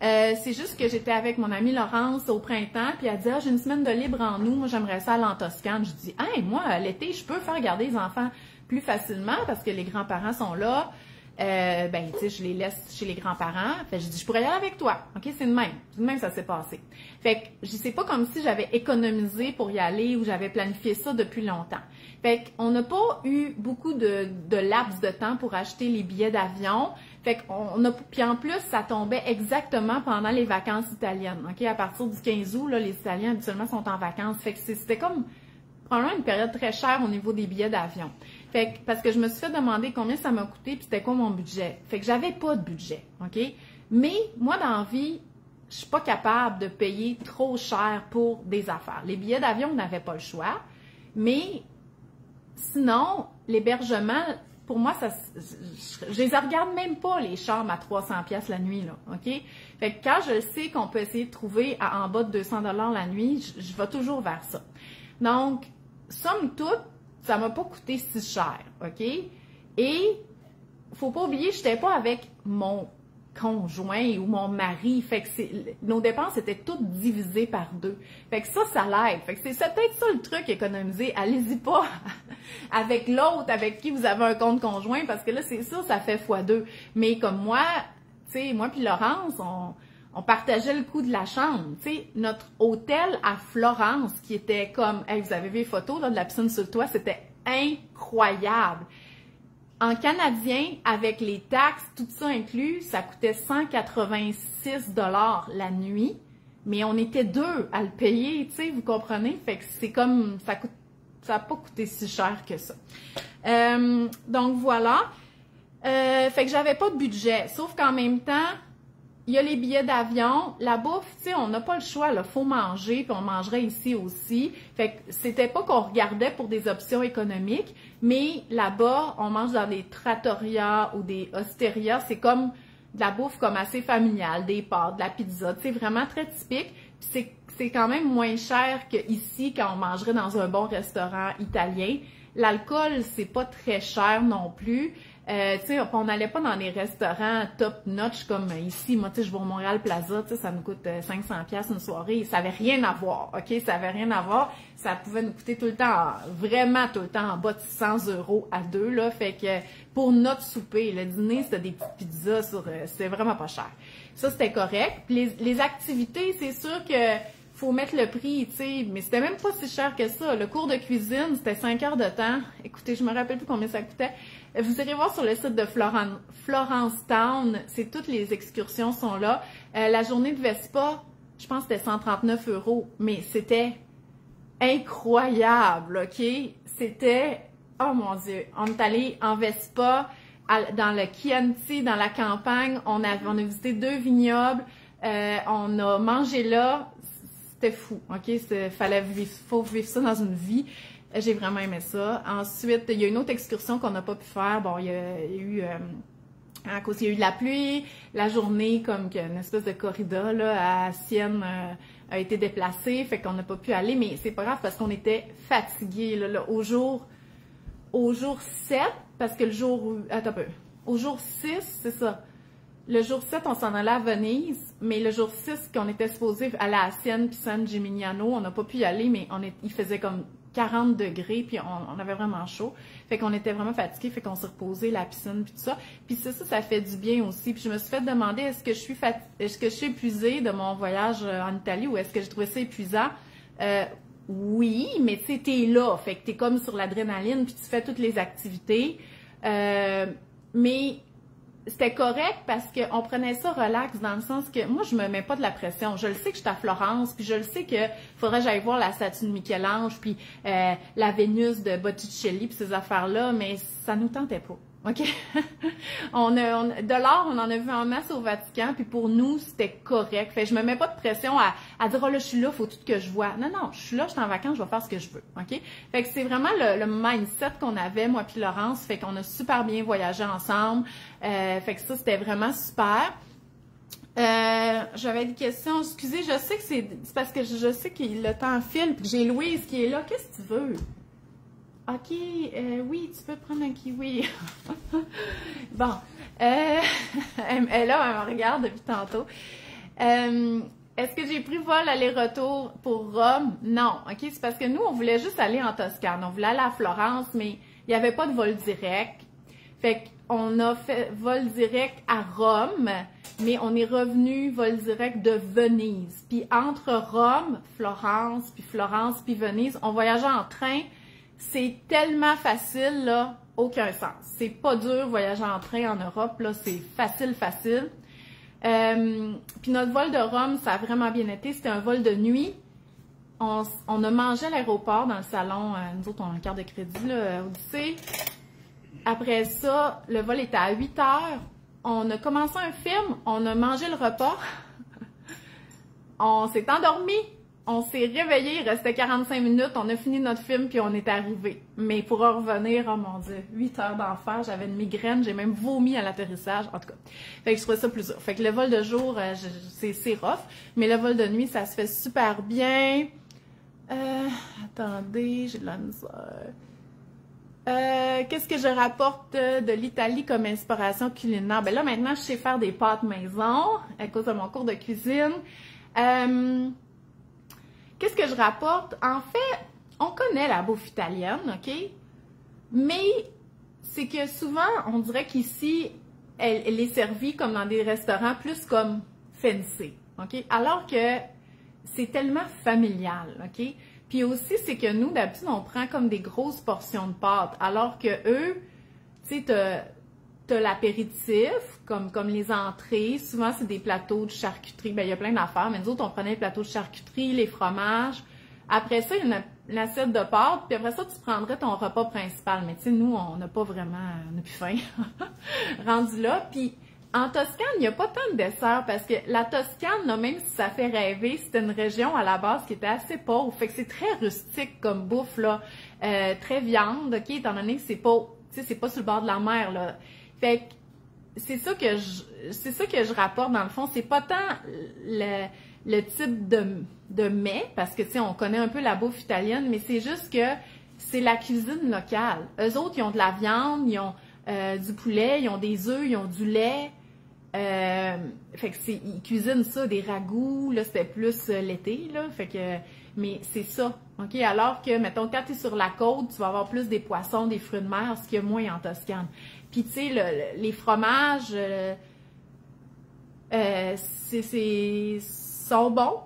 C'est juste que j'étais avec mon amie Laurence au printemps, puis elle dit, ah, j'ai une semaine de libre en août, moi, j'aimerais ça aller en Toscane. Je dis, hey, moi, l'été, je peux faire garder les enfants plus facilement parce que les grands-parents sont là. Ben, tu sais, je les laisse chez les grands-parents. Fait que je dis, je pourrais y aller avec toi. OK, c'est de même. C'est de même que ça s'est passé. Fait que, je sais pas comme si j'avais économisé pour y aller ou j'avais planifié ça depuis longtemps. Fait qu'on n'a pas eu beaucoup de laps de temps pour acheter les billets d'avion. Fait qu'on a, puis en plus, ça tombait exactement pendant les vacances italiennes. OK, à partir du 15 août, là, les Italiens habituellement sont en vacances. Fait que c'était comme probablement une période très chère au niveau des billets d'avion. Fait que, parce que je me suis fait demander combien ça m'a coûté puis c'était quoi mon budget. Fait que j'avais pas de budget, OK? Mais moi, dans la vie, je suis pas capable de payer trop cher pour des affaires. Les billets d'avion, on n'avait pas le choix. Mais sinon, l'hébergement, pour moi, ça, je les regarde même pas, les chambres à 300$ la nuit, là, OK? Fait que quand je sais qu'on peut essayer de trouver en bas de 200$ la nuit, je vais toujours vers ça. Donc, somme toute, ça m'a pas coûté si cher, OK? Et, faut pas oublier, j'étais pas avec mon conjoint ou mon mari, fait que nos dépenses étaient toutes divisées par 2. Fait que ça l'aide. Fait que c'est peut-être ça le truc, économiser. Allez-y pas avec l'autre, avec qui vous avez un compte conjoint, parce que là, c'est sûr, ça fait x2. Mais comme moi, tu sais, moi puis Laurence, on partageait le coût de la chambre. Tu sais, notre hôtel à Florence, qui était comme, hey, vous avez vu les photos là, de la piscine sur le toit, c'était incroyable. En canadien, avec les taxes, tout ça inclus, ça coûtait 186 $ la nuit, mais on était 2 à le payer, tu sais, vous comprenez? Fait que c'est comme, ça n'a pas coûté si cher que ça. Donc voilà. Fait que j'avais pas de budget, sauf qu'en même temps, il y a les billets d'avion, la bouffe, tu sais, on n'a pas le choix, là, faut manger, puis on mangerait ici aussi. Fait que c'était pas qu'on regardait pour des options économiques, mais là-bas, on mange dans des trattoria ou des osterias, c'est comme de la bouffe comme assez familiale, des pâtes, de la pizza, tu sais, vraiment très typique. Puis c'est quand même moins cher qu'ici quand on mangerait dans un bon restaurant italien. L'alcool, c'est pas très cher non plus. Tu sais, on n'allait pas dans des restaurants top notch comme ici. Moi, tu sais, je vais au Montréal Plaza, tu sais, ça nous coûte 500$ une soirée. Ça avait rien à voir, OK? Ça avait rien à voir. Ça pouvait nous coûter tout le temps, vraiment tout le temps en bas de 100 € à 2, là. Fait que pour notre souper, le dîner, c'était des petites pizzas c'était vraiment pas cher. Ça, c'était correct. Puis les activités, c'est sûr que faut mettre le prix, tu sais, mais c'était même pas si cher que ça. Le cours de cuisine, c'était 5 heures de temps. Écoutez, je me rappelle plus combien ça coûtait. Vous irez voir sur le site de Florence Town, c'est toutes les excursions sont là. La journée de Vespa, je pense que c'était 139 €, mais c'était incroyable, OK? C'était, oh mon Dieu, on est allé en Vespa dans le Chianti, dans la campagne, on a visité 2 vignobles, on a mangé là. C'était fou, OK? Faut vivre ça dans une vie. J'ai vraiment aimé ça. Ensuite, il y a une autre excursion qu'on n'a pas pu faire. Bon, il y a eu, à cause il y a eu de la pluie, la journée, comme qu'une espèce de corrida là, à Sienne a été déplacée, fait qu'on n'a pas pu aller, mais c'est pas grave parce qu'on était fatigués là, au jour 7, parce que le jour... Attends un peu. Au jour 6, c'est ça. Le jour 7, on s'en allait à Venise, mais le jour 6, qu'on était supposé aller à Sienne puis San Gimignano, on n'a pas pu y aller, mais il faisait comme 40 degrés, puis on avait vraiment chaud. Fait qu'on était vraiment fatigués, fait qu'on s'est reposé, la piscine, puis tout ça. Puis ça fait du bien aussi. Puis je me suis fait demander, est-ce que je suis épuisée de mon voyage en Italie ou est-ce que j'ai trouvé ça épuisant? Oui, mais tu sais, t'es là, fait que t'es comme sur l'adrénaline, puis tu fais toutes les activités. Mais c'était correct parce qu'on prenait ça relax dans le sens que moi, je me mets pas de la pression. Je le sais que je suis à Florence, puis je le sais que faudrait que j'aille voir la statue de Michel-Ange, puis la Vénus de Botticelli, puis ces affaires-là, mais ça nous tentait pas. OK? De l'art, on en a vu en masse au Vatican, puis pour nous, c'était correct. Fait que je me mets pas de pression à dire, oh là, je suis là, faut tout que je vois. Non, non, je suis là, je suis en vacances, je vais faire ce que je veux. OK? Fait que c'est vraiment le mindset qu'on avait, moi puis Laurence. Fait qu'on a super bien voyagé ensemble. Fait que ça, c'était vraiment super. J'avais des questions. Excusez, je sais que c'est parce que je sais que le temps file, puis que j'ai Louise qui est là. Qu'est-ce que tu veux? OK, oui, tu peux prendre un kiwi. Bon, elle est là, elle me regarde depuis tantôt. Est-ce que j'ai pris vol aller-retour pour Rome? Non, OK, c'est parce que nous, on voulait juste aller en Toscane. On voulait aller à Florence, mais il n'y avait pas de vol direct. Fait qu'on a fait vol direct à Rome, mais on est revenu vol direct de Venise. Puis entre Rome, Florence, puis Venise, on voyageait en train. C'est tellement facile, là, aucun sens. C'est pas dur voyager en train en Europe, là, c'est facile. Puis notre vol de Rome, ça a vraiment bien été. C'était un vol de nuit. On a mangé à l'aéroport dans le salon. Nous autres, on a une carte de crédit, là, Odyssée. Après ça, le vol était à 8 heures. On a commencé un film. On a mangé le repas. On s'est endormi. On s'est réveillé, il restait 45 minutes, on a fini notre film, puis on est arrivé. Mais pour en revenir, oh mon Dieu, 8 heures d'enfer, j'avais une migraine, j'ai même vomi à l'atterrissage, en tout cas. Fait que je trouvais ça plus dur. Fait que le vol de jour, c'est rough, mais le vol de nuit, ça se fait super bien. Attendez, j'ai de la misère. Qu'est-ce que je rapporte de l'Italie comme inspiration culinaire? Ben là, maintenant, je sais faire des pâtes maison, à cause de mon cours de cuisine. Qu'est-ce que je rapporte? En fait, on connaît la bouffe italienne, OK? Mais c'est que souvent, on dirait qu'ici, elle est servie comme dans des restaurants plus comme fancy, OK? Alors que c'est tellement familial, OK? Puis aussi, c'est que nous, d'habitude, on prend comme des grosses portions de pâtes, alors que eux, tu sais, t'as l'apéritif, comme les entrées. Souvent, c'est des plateaux de charcuterie. Ben, il y a plein d'affaires, mais nous autres, on prenait les plateaux de charcuterie, les fromages. Après ça, il y a une assiette de pâtes, puis après ça, tu prendrais ton repas principal. Mais tu sais, nous, on n'a pas vraiment, on n'a plus faim. Rendu là, puis en Toscane, il n'y a pas tant de desserts, parce que la Toscane, là, même si ça fait rêver, c'était une région à la base qui était assez pauvre. Fait que c'est très rustique comme bouffe, là. Très viande, OK, étant donné que c'est pas, tu sais, c'est pas sur le bord de la mer, là. Fait que c'est ça que je rapporte dans le fond. C'est pas tant le type de mets, parce que tu sais, on connaît un peu la bouffe italienne, mais c'est juste que c'est la cuisine locale. Eux autres, ils ont de la viande, ils ont du poulet, ils ont des œufs, ils ont du lait. Fait que ils cuisinent ça, des ragoûts, là, c'était plus l'été, là. Fait que, mais c'est ça, OK? Alors que, mettons, quand tu es sur la côte, tu vas avoir plus des poissons, des fruits de mer, ce qu'il y a moins en Toscane. Puis, tu sais, les fromages, sont bons,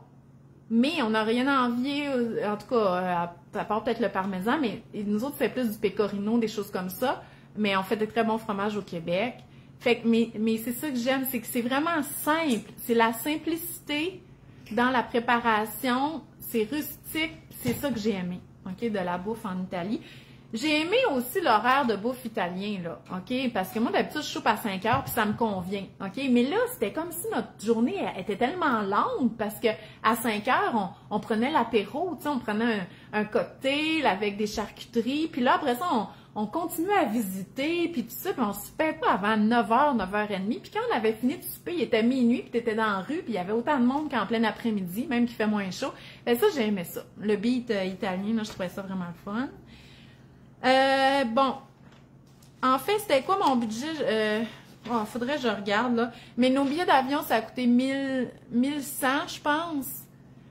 mais on n'a rien à envier, en tout cas, à part peut-être le parmesan, mais nous autres, c'est plus du pecorino, des choses comme ça, mais on fait de très bons fromages au Québec. Fait que, mais c'est ça que j'aime, c'est que c'est vraiment simple. C'est la simplicité dans la préparation, c'est rustique, c'est ça que j'ai aimé, OK, de la bouffe en Italie. J'ai aimé aussi l'horaire de bouffe italien, là, OK? Parce que moi, d'habitude, je soupe à 5 heures, puis ça me convient, OK? Mais là, c'était comme si notre journée était tellement longue, parce que à 5 heures, on prenait l'apéro, tu sais, on prenait un cocktail avec des charcuteries, puis là, après ça, on continuait à visiter, puis tout ça, puis on soupait pas avant 9h, 9h30, puis quand on avait fini de souper, il était minuit, puis t'étais dans la rue, puis il y avait autant de monde qu'en plein après-midi, même qu'il fait moins chaud. Et ça, j'ai aimé ça. Le beat italien, là, je trouvais ça vraiment fun. Bon, en fait, c'était quoi mon budget? Faudrait que je regarde, là. Mais nos billets d'avion, ça a coûté 1100, je pense,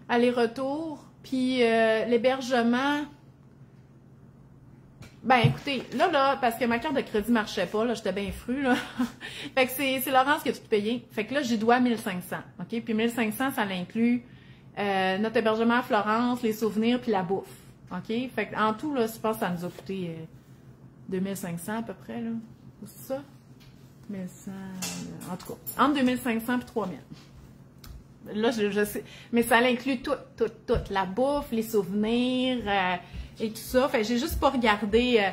aller-retour. Puis l'hébergement, ben écoutez, là, parce que ma carte de crédit marchait pas, là, j'étais bien fru, là. Fait que c'est Laurence qui a tout payé. Fait que là, j'y dois 1500, OK? Puis 1500, ça l'inclut notre hébergement à Florence, les souvenirs, puis la bouffe. OK? Fait que en tout, là, je pense que ça nous a coûté 2500 à peu près, là. C'est ça? 1100, en tout cas, entre 2500 et 3000. Là, je sais. Mais ça l'inclut tout. La bouffe, les souvenirs et tout ça. Fait que j'ai juste pas regardé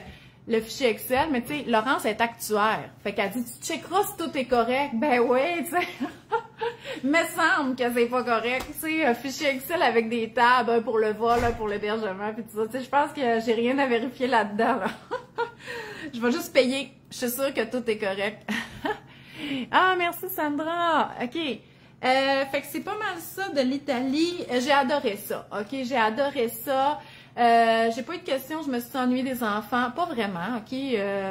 le fichier Excel, mais tu sais, Laurence est actuaire. Fait qu'elle dit, tu checkeras si tout est correct. Ben oui, tu sais. Me semble que c'est pas correct. Tu sais, un fichier Excel avec des tabs, un pour le vol, un pour l'hébergement, puis tout ça. Tu sais, je pense que j'ai rien à vérifier là-dedans, là. Je vais juste payer. Je suis sûre que tout est correct. Ah, merci Sandra. OK. Fait que c'est pas mal ça de l'Italie. J'ai adoré ça. OK, j'ai adoré ça. J'ai pas eu de questions, je me suis ennuyée des enfants. Pas vraiment, OK?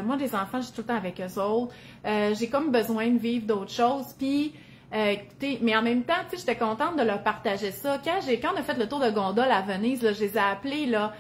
Moi, les enfants, je suis tout le temps avec eux autres. J'ai comme besoin de vivre d'autres choses. Puis, écoutez, mais en même temps, tu sais, j'étais contente de leur partager ça. Quand on a fait le tour de gondole à Venise, là, je les ai appelés, là,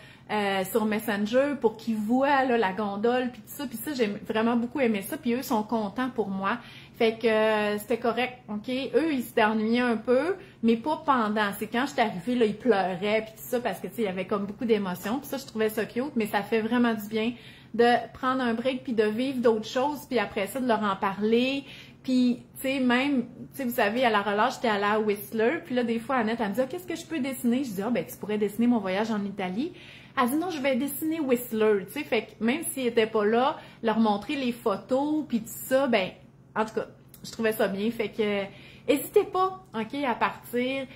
sur Messenger pour qu'ils voient, là, la gondole, puis tout ça. Puis ça, j'ai vraiment beaucoup aimé ça. Puis eux sont contents pour moi. Fait que c'était correct, OK? Eux, ils s'étaient ennuyés un peu, mais pas pendant. C'est quand j'étais arrivée, là, ils pleuraient, puis tout ça, parce que, tu sais, il y avait comme beaucoup d'émotions. Puis ça, je trouvais ça cute, mais ça fait vraiment du bien de prendre un break, puis de vivre d'autres choses, puis après ça, de leur en parler. Puis, tu sais, même, tu sais, vous savez, à la relâche, j'étais allée à Whistler, puis là, des fois, Annette, elle me dit, ah, qu'est-ce que je peux dessiner? Je dis, ah, ben, tu pourrais dessiner mon voyage en Italie. Elle dit, non, je vais dessiner Whistler, tu sais, fait que même s'ils n'étaient pas là, leur montrer les photos, puis tout ça, ben, en tout cas, je trouvais ça bien. Fait que, n'hésitez pas, OK, à partir.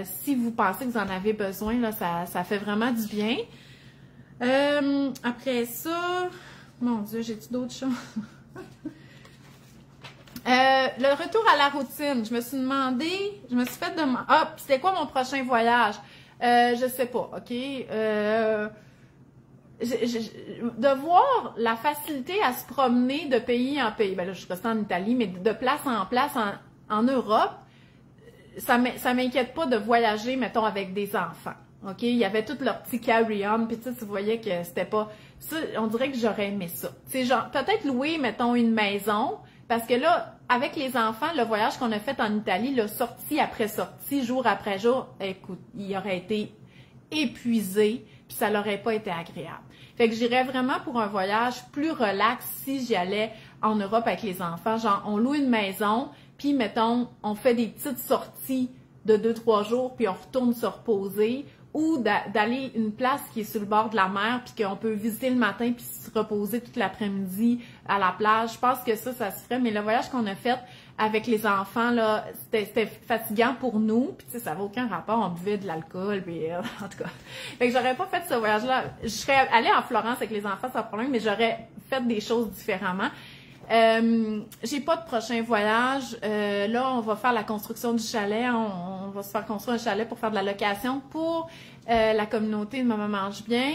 Si vous pensez que vous en avez besoin, là, ça fait vraiment du bien. Après ça, mon Dieu, j'ai-tu d'autres choses? Le retour à la routine. Je me suis fait demander, ah, c'était quoi mon prochain voyage? Je sais pas, OK? De voir la facilité à se promener de pays en pays, ben là je suis restée en Italie, mais de place en place en Europe, ça m'inquiète pas de voyager, mettons, avec des enfants, OK? Il y avait tout leur petit carry-on, puis tu voyais que c'était pas... Ça, on dirait que j'aurais aimé ça. C'est genre, peut-être louer, mettons, une maison, parce que là, avec les enfants, le voyage qu'on a fait en Italie, là, sortie après sortie, jour après jour, écoute, il aurait été épuisé. puis ça n'aurait pas été agréable. Fait que j'irais vraiment pour un voyage plus relax si j'y allais en Europe avec les enfants. Genre, on loue une maison, puis mettons, on fait des petites sorties de 2-3 jours, puis on retourne se reposer, ou d'aller une place qui est sur le bord de la mer, puis qu'on peut visiter le matin, puis se reposer toute l'après-midi à la plage. Je pense que ça se ferait, mais le voyage qu'on a fait avec les enfants, là, c'était fatigant pour nous, puis tu sais, ça n'avait aucun rapport, on buvait de l'alcool, puis en tout cas. Fait que j'aurais pas fait ce voyage-là. Je serais allée en Florence avec les enfants, sans problème, mais j'aurais fait des choses différemment. J'ai pas de prochain voyage. Là, on va faire la construction du chalet. On va se faire construire un chalet pour faire de la location pour la communauté de Maman Mange Bien.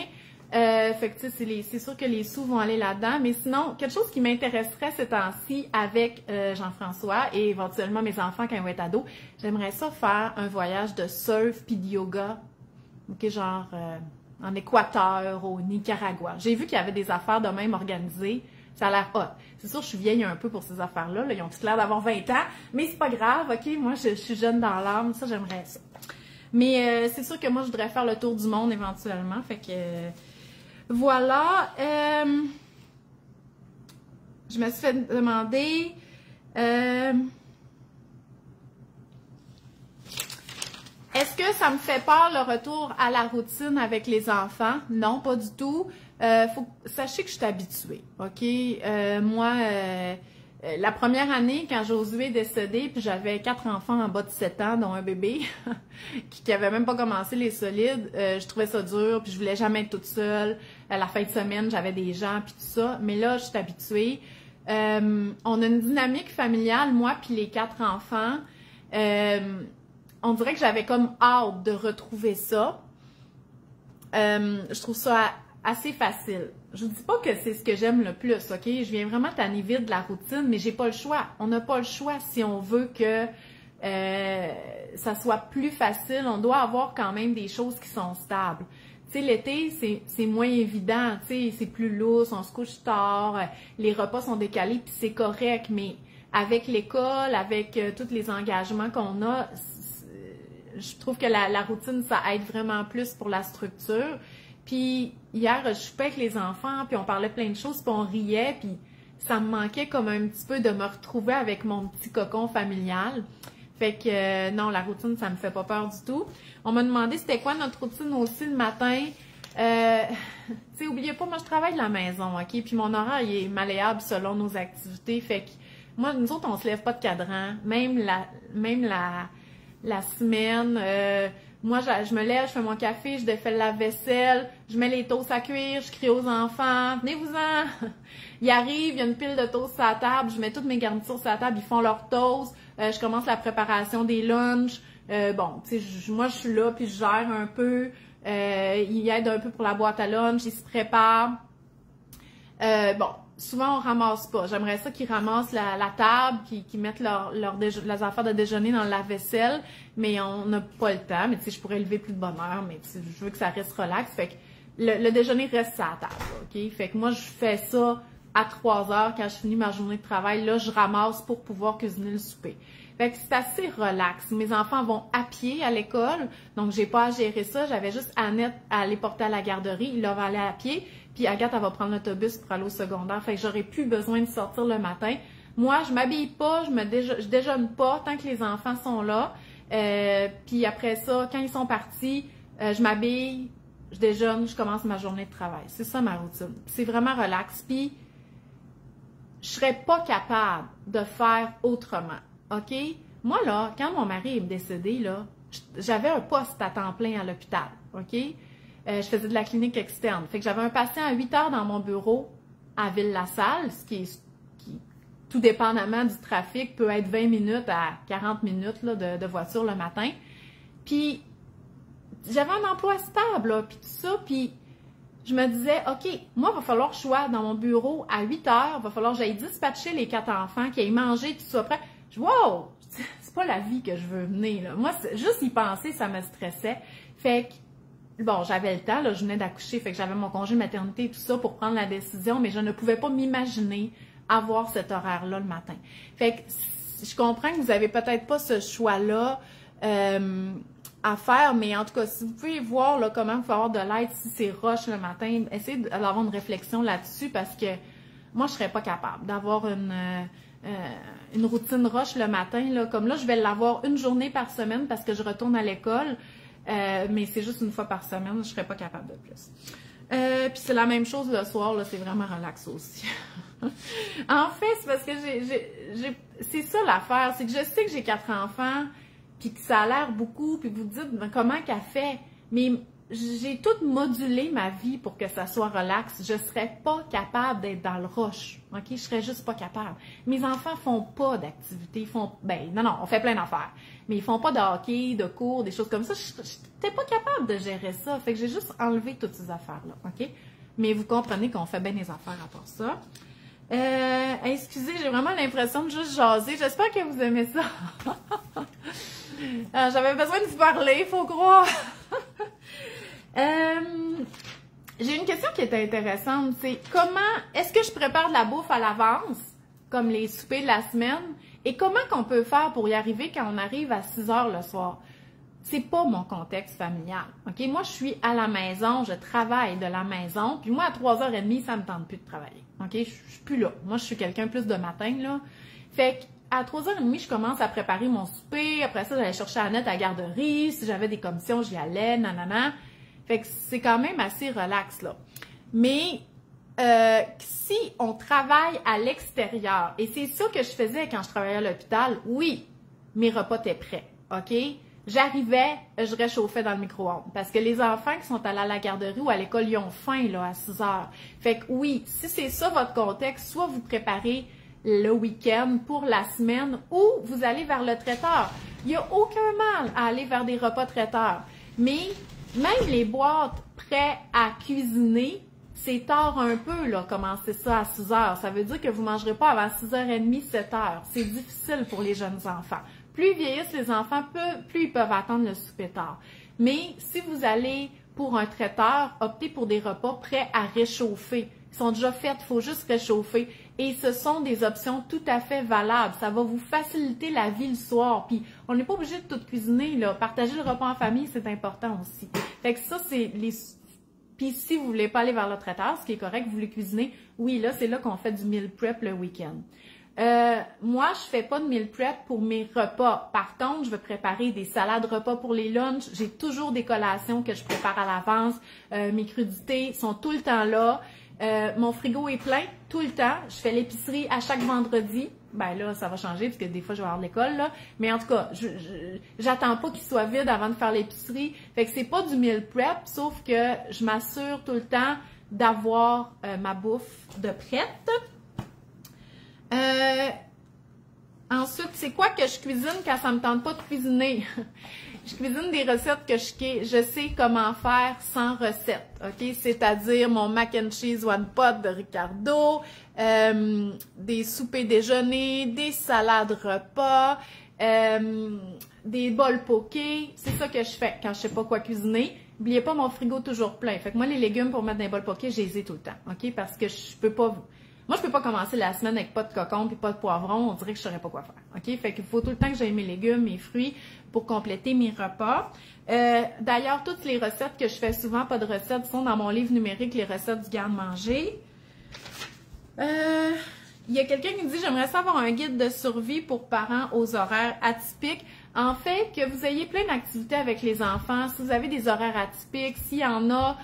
Fait que tu sais, c'est sûr que les sous vont aller là-dedans. Mais sinon, quelque chose qui m'intéresserait ces temps-ci avec Jean-François et éventuellement mes enfants quand ils vont être ados, j'aimerais ça faire un voyage de surf puis de yoga. OK, genre en Équateur, au Nicaragua. J'ai vu qu'il y avait des affaires de même organisées. Ça a l'air hot. C'est sûr, je suis vieille un peu pour ces affaires-là. Là. Ils ont tout l'air d'avoir 20 ans, mais c'est pas grave, OK? Moi, je suis jeune dans l'âme. Ça, j'aimerais ça. Mais c'est sûr que moi, je voudrais faire le tour du monde éventuellement. Fait que voilà. Je me suis fait demander... Est-ce que ça me fait peur le retour à la routine avec les enfants? Non, pas du tout. Sachez que je suis habituée, OK? Moi, la première année, quand Josué est décédé, puis j'avais 4 enfants en bas de 7 ans, dont un bébé, qui avait même pas commencé les solides, je trouvais ça dur, puis je voulais jamais être toute seule. À la fin de semaine, j'avais des gens, puis tout ça. Mais là, je suis habituée. On a une dynamique familiale, moi puis les 4 enfants. On dirait que j'avais comme hâte de retrouver ça. Je trouve ça assez facile. Je vous dis pas que c'est ce que j'aime le plus, OK? Je viens vraiment tanner vite de la routine, mais j'ai pas le choix. On n'a pas le choix si on veut que ça soit plus facile. On doit avoir quand même des choses qui sont stables. Tu sais, l'été, c'est moins évident, tu sais, c'est plus lousse, on se couche tard, les repas sont décalés, puis c'est correct, mais avec l'école, avec tous les engagements qu'on a, je trouve que la routine, ça aide vraiment plus pour la structure. Puis hier, je soupais avec les enfants, puis on parlait plein de choses, puis on riait, puis ça me manquait comme un petit peu de me retrouver avec mon petit cocon familial. Fait que non, la routine, ça me fait pas peur du tout. On m'a demandé c'était quoi notre routine aussi le matin. Tu sais, oubliez pas, moi je travaille de la maison, OK? Puis mon horaire, il est malléable selon nos activités. Fait que moi, nous autres, on se lève pas de cadran. Même la semaine, moi, je me lève, je fais mon café, je défais la vaisselle, je mets les toasts à cuire, je crie aux enfants, venez-vous-en! Ils arrivent, il y a une pile de toasts sur la table, je mets toutes mes garnitures sur la table, ils font leurs toasts, je commence la préparation des lunchs. Bon, tu sais, moi, je suis là, puis je gère un peu, ils aident un peu pour la boîte à lunch, ils se préparent. Bon, souvent, on ramasse pas. J'aimerais ça qu'ils ramassent la table, qu'ils mettent les affaires de déjeuner dans la vaisselle, mais on n'a pas le temps. Mais tu sais, je pourrais lever plus de bonne heure, mais je veux que ça reste relax. Fait que le déjeuner reste à la table, OK? Fait que moi, je fais ça à 3 heures quand je finis ma journée de travail. Là, je ramasse pour pouvoir cuisiner le souper. Fait que c'est assez relax. Mes enfants vont à pied à l'école, donc j'ai pas à gérer ça. J'avais juste Annette à les porter à la garderie. Ils doivent aller à pied. Puis Agathe, elle va prendre l'autobus pour aller au secondaire. Fait que j'aurais plus besoin de sortir le matin. Moi, je m'habille pas, je déjeune pas tant que les enfants sont là. Puis après ça, quand ils sont partis, je m'habille, je déjeune, je commence ma journée de travail. C'est ça ma routine. C'est vraiment relax. Puis je serais pas capable de faire autrement. OK? Moi, là, quand mon mari est décédé, là, j'avais un poste à temps plein à l'hôpital. OK? Je faisais de la clinique externe. Fait que j'avais un patient à 8 heures dans mon bureau à Ville-la-Salle, ce qui, tout dépendamment du trafic, peut être 20 minutes à 40 minutes là, de voiture le matin. Puis, j'avais un emploi stable, là, puis tout ça, puis je me disais, OK, moi, il va falloir que je sois dans mon bureau à 8 heures, il va falloir que j'aille dispatcher les 4 enfants, qu'ils aient mangé, tout ça après. Je dis, wow, c'est pas la vie que je veux mener, là. Moi, juste y penser, ça me stressait. Fait que, bon, j'avais le temps, là, je venais d'accoucher, fait que j'avais mon congé de maternité et tout ça pour prendre la décision, mais je ne pouvais pas m'imaginer avoir cet horaire-là le matin. Fait que, je comprends que vous avez peut-être pas ce choix-là. à faire, mais en tout cas, si vous pouvez voir là, comment vous pouvez avoir de l'aide si c'est rush le matin, essayez d'avoir une réflexion là-dessus parce que moi, je serais pas capable d'avoir une routine rush le matin. Là. Comme là, je vais l'avoir une journée par semaine parce que je retourne à l'école, mais c'est juste une fois par semaine, je serais pas capable de plus. Puis c'est la même chose le soir, là, c'est vraiment relax aussi. En fait, c'est parce que c'est ça l'affaire, c'est que je sais que j'ai 4 enfants, puis que ça a l'air beaucoup, puis vous dites comment qu'elle fait, mais j'ai tout modulé ma vie pour que ça soit relax. Je serais pas capable d'être dans le rush, ok? Je serais juste pas capable. Mes enfants font pas d'activités, ils font, non, on fait plein d'affaires, mais ils font pas de hockey, de cours, des choses comme ça. J'étais pas capable de gérer ça, fait que j'ai juste enlevé toutes ces affaires-là, ok? Mais vous comprenez qu'on fait bien des affaires à part ça. Excusez, j'ai vraiment l'impression de juste jaser. J'espère que vous aimez ça. J'avais besoin de vous parler, faut croire. J'ai une question qui est intéressante, c'est est-ce que je prépare de la bouffe à l'avance, comme les soupers de la semaine, et comment qu'on peut faire pour y arriver quand on arrive à 6 heures le soir? C'est pas mon contexte familial, ok? Moi, je suis à la maison, je travaille de la maison, puis moi, à 3h30, ça me tente plus de travailler, ok? Je suis plus là. Moi, je suis quelqu'un plus de matin, là. Fait qu'à 3h30, je commence à préparer mon souper, après ça, j'allais chercher Annette à la garderie, si j'avais des commissions, j'y allais, nanana. Fait que c'est quand même assez relax, là. Mais si on travaille à l'extérieur, et c'est ça que je faisais quand je travaillais à l'hôpital, oui, mes repas étaient prêts, OK? J'arrivais, je réchauffais dans le micro-ondes. Parce que les enfants qui sont allés à la garderie ou à l'école, ils ont faim, là, à 6 heures. Fait que oui, si c'est ça votre contexte, soit vous préparez le week-end pour la semaine ou vous allez vers le traiteur. Il n'y a aucun mal à aller vers des repas traiteurs. Mais même les boîtes prêtes à cuisiner, c'est tard un peu, là, commencer ça à 6 heures. Ça veut dire que vous ne mangerez pas avant 6h30, 7 heures. C'est difficile pour les jeunes enfants. Plus ils vieillissent les enfants, plus ils peuvent attendre le souper tard. Mais si vous allez pour un traiteur, optez pour des repas prêts à réchauffer. Ils sont déjà faits, il faut juste réchauffer. Et ce sont des options tout à fait valables. Ça va vous faciliter la vie le soir. Puis, on n'est pas obligé de tout cuisiner, là. Partager le repas en famille, c'est important aussi. Fait que ça, c'est les... Puis, si vous voulez pas aller vers le traiteur, ce qui est correct, vous voulez cuisiner, oui, là, c'est là qu'on fait du meal prep le week-end. Moi, je fais pas de meal prep pour mes repas. Par contre, je vais préparer des salades repas pour les lunchs. J'ai toujours des collations que je prépare à l'avance. Mes crudités sont tout le temps là. Mon frigo est plein tout le temps. Je fais l'épicerie à chaque vendredi. Ben là, ça va changer parce que des fois, je vais avoir de l'école, là. Mais en tout cas, j'attends pas qu'il soit vide avant de faire l'épicerie. Fait que c'est pas du meal prep, sauf que je m'assure tout le temps d'avoir ma bouffe de prête. Ensuite, c'est quoi que je cuisine quand ça me tente pas de cuisiner? Je cuisine des recettes que je sais comment faire sans recette, ok? C'est-à-dire mon mac and cheese one pot de Ricardo, des soupers déjeuner, des salades repas, des bols poké. C'est ça que je fais quand je sais pas quoi cuisiner. N'oubliez pas mon frigo toujours plein. Fait que moi, les légumes pour mettre dans les bols poké, je les ai tout le temps, ok? Parce que je peux pas... Moi, je peux pas commencer la semaine avec pas de cocon puis pas de poivron. On dirait que je saurais pas quoi faire. OK? Fait qu'il faut tout le temps que j'aie mes légumes, mes fruits pour compléter mes repas. D'ailleurs, toutes les recettes que je fais souvent, pas de recettes, sont dans mon livre numérique, les recettes du garde-manger. Il y a quelqu'un qui me dit, j'aimerais savoir un guide de survie pour parents aux horaires atypiques. En fait, que vous ayez plein d'activités avec les enfants, si vous avez des horaires atypiques, s'il y en a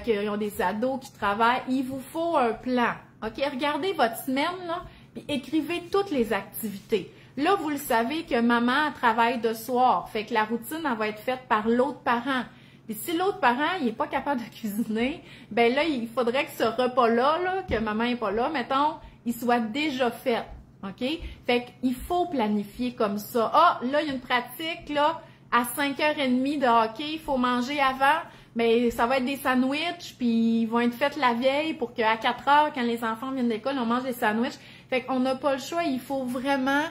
qui ont des ados qui travaillent, il vous faut un plan. OK? Regardez votre semaine, là, puis écrivez toutes les activités. Là, vous le savez que maman travaille de soir, fait que la routine, elle va être faite par l'autre parent. Puis si l'autre parent, il n'est pas capable de cuisiner, ben là, il faudrait que ce repas-là, là, que maman n'est pas là, mettons, il soit déjà fait. OK? Fait qu'il faut planifier comme ça. Ah, là, il y a une pratique, là, à 5h30 de hockey, il faut manger avant. Mais ça va être des sandwichs, puis ils vont être faits la veille pour qu'à 4h, quand les enfants viennent d'école, on mange des sandwichs. Fait qu'on n'a pas le choix, il faut vraiment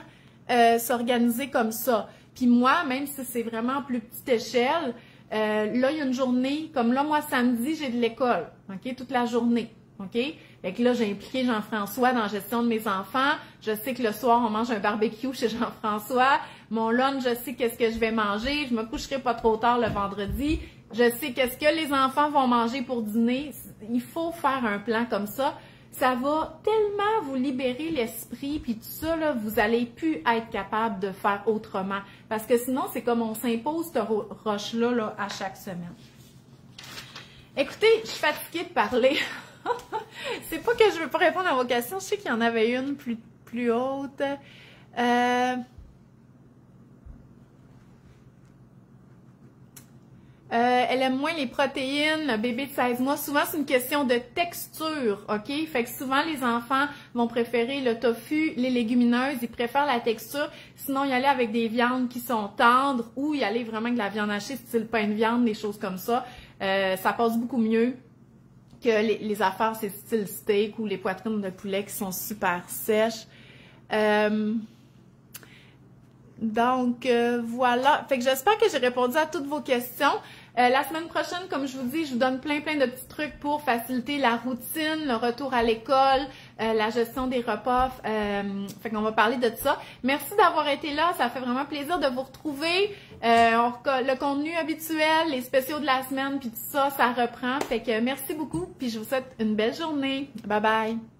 s'organiser comme ça. Puis moi, même si c'est vraiment plus petite échelle, là, il y a une journée, comme là, moi, samedi, j'ai de l'école, OK, toute la journée, OK? Fait que là, j'ai impliqué Jean-François dans la gestion de mes enfants. Je sais que le soir, on mange un barbecue chez Jean-François. Mon lunch, je sais qu'est-ce que je vais manger. Je me coucherai pas trop tard le vendredi. Je sais qu'est-ce que les enfants vont manger pour dîner. Il faut faire un plan comme ça. Ça va tellement vous libérer l'esprit, puis tout ça, là, vous allez plus être capable de faire autrement. Parce que sinon, c'est comme on s'impose cette roche-là là, à chaque semaine. Écoutez, je suis fatiguée de parler. C'est pas que je veux pas répondre à vos questions. Je sais qu'il y en avait une plus haute. Elle aime moins les protéines, le bébé de 16 mois. Souvent, c'est une question de texture, OK? Fait que souvent, les enfants vont préférer le tofu, les légumineuses, ils préfèrent la texture. Sinon, y aller avec des viandes qui sont tendres ou y aller vraiment avec de la viande hachée, style pain de viande, des choses comme ça. Ça passe beaucoup mieux que les affaires, c'est style steak ou les poitrines de poulet qui sont super sèches. Donc, voilà. Fait que j'espère que j'ai répondu à toutes vos questions. La semaine prochaine, comme je vous dis, je vous donne plein de petits trucs pour faciliter la routine, le retour à l'école, la gestion des repas. Fait qu'on va parler de ça. Merci d'avoir été là. Ça fait vraiment plaisir de vous retrouver. Le contenu habituel, les spéciaux de la semaine, puis tout ça, ça reprend. Fait que merci beaucoup, puis je vous souhaite une belle journée. Bye bye!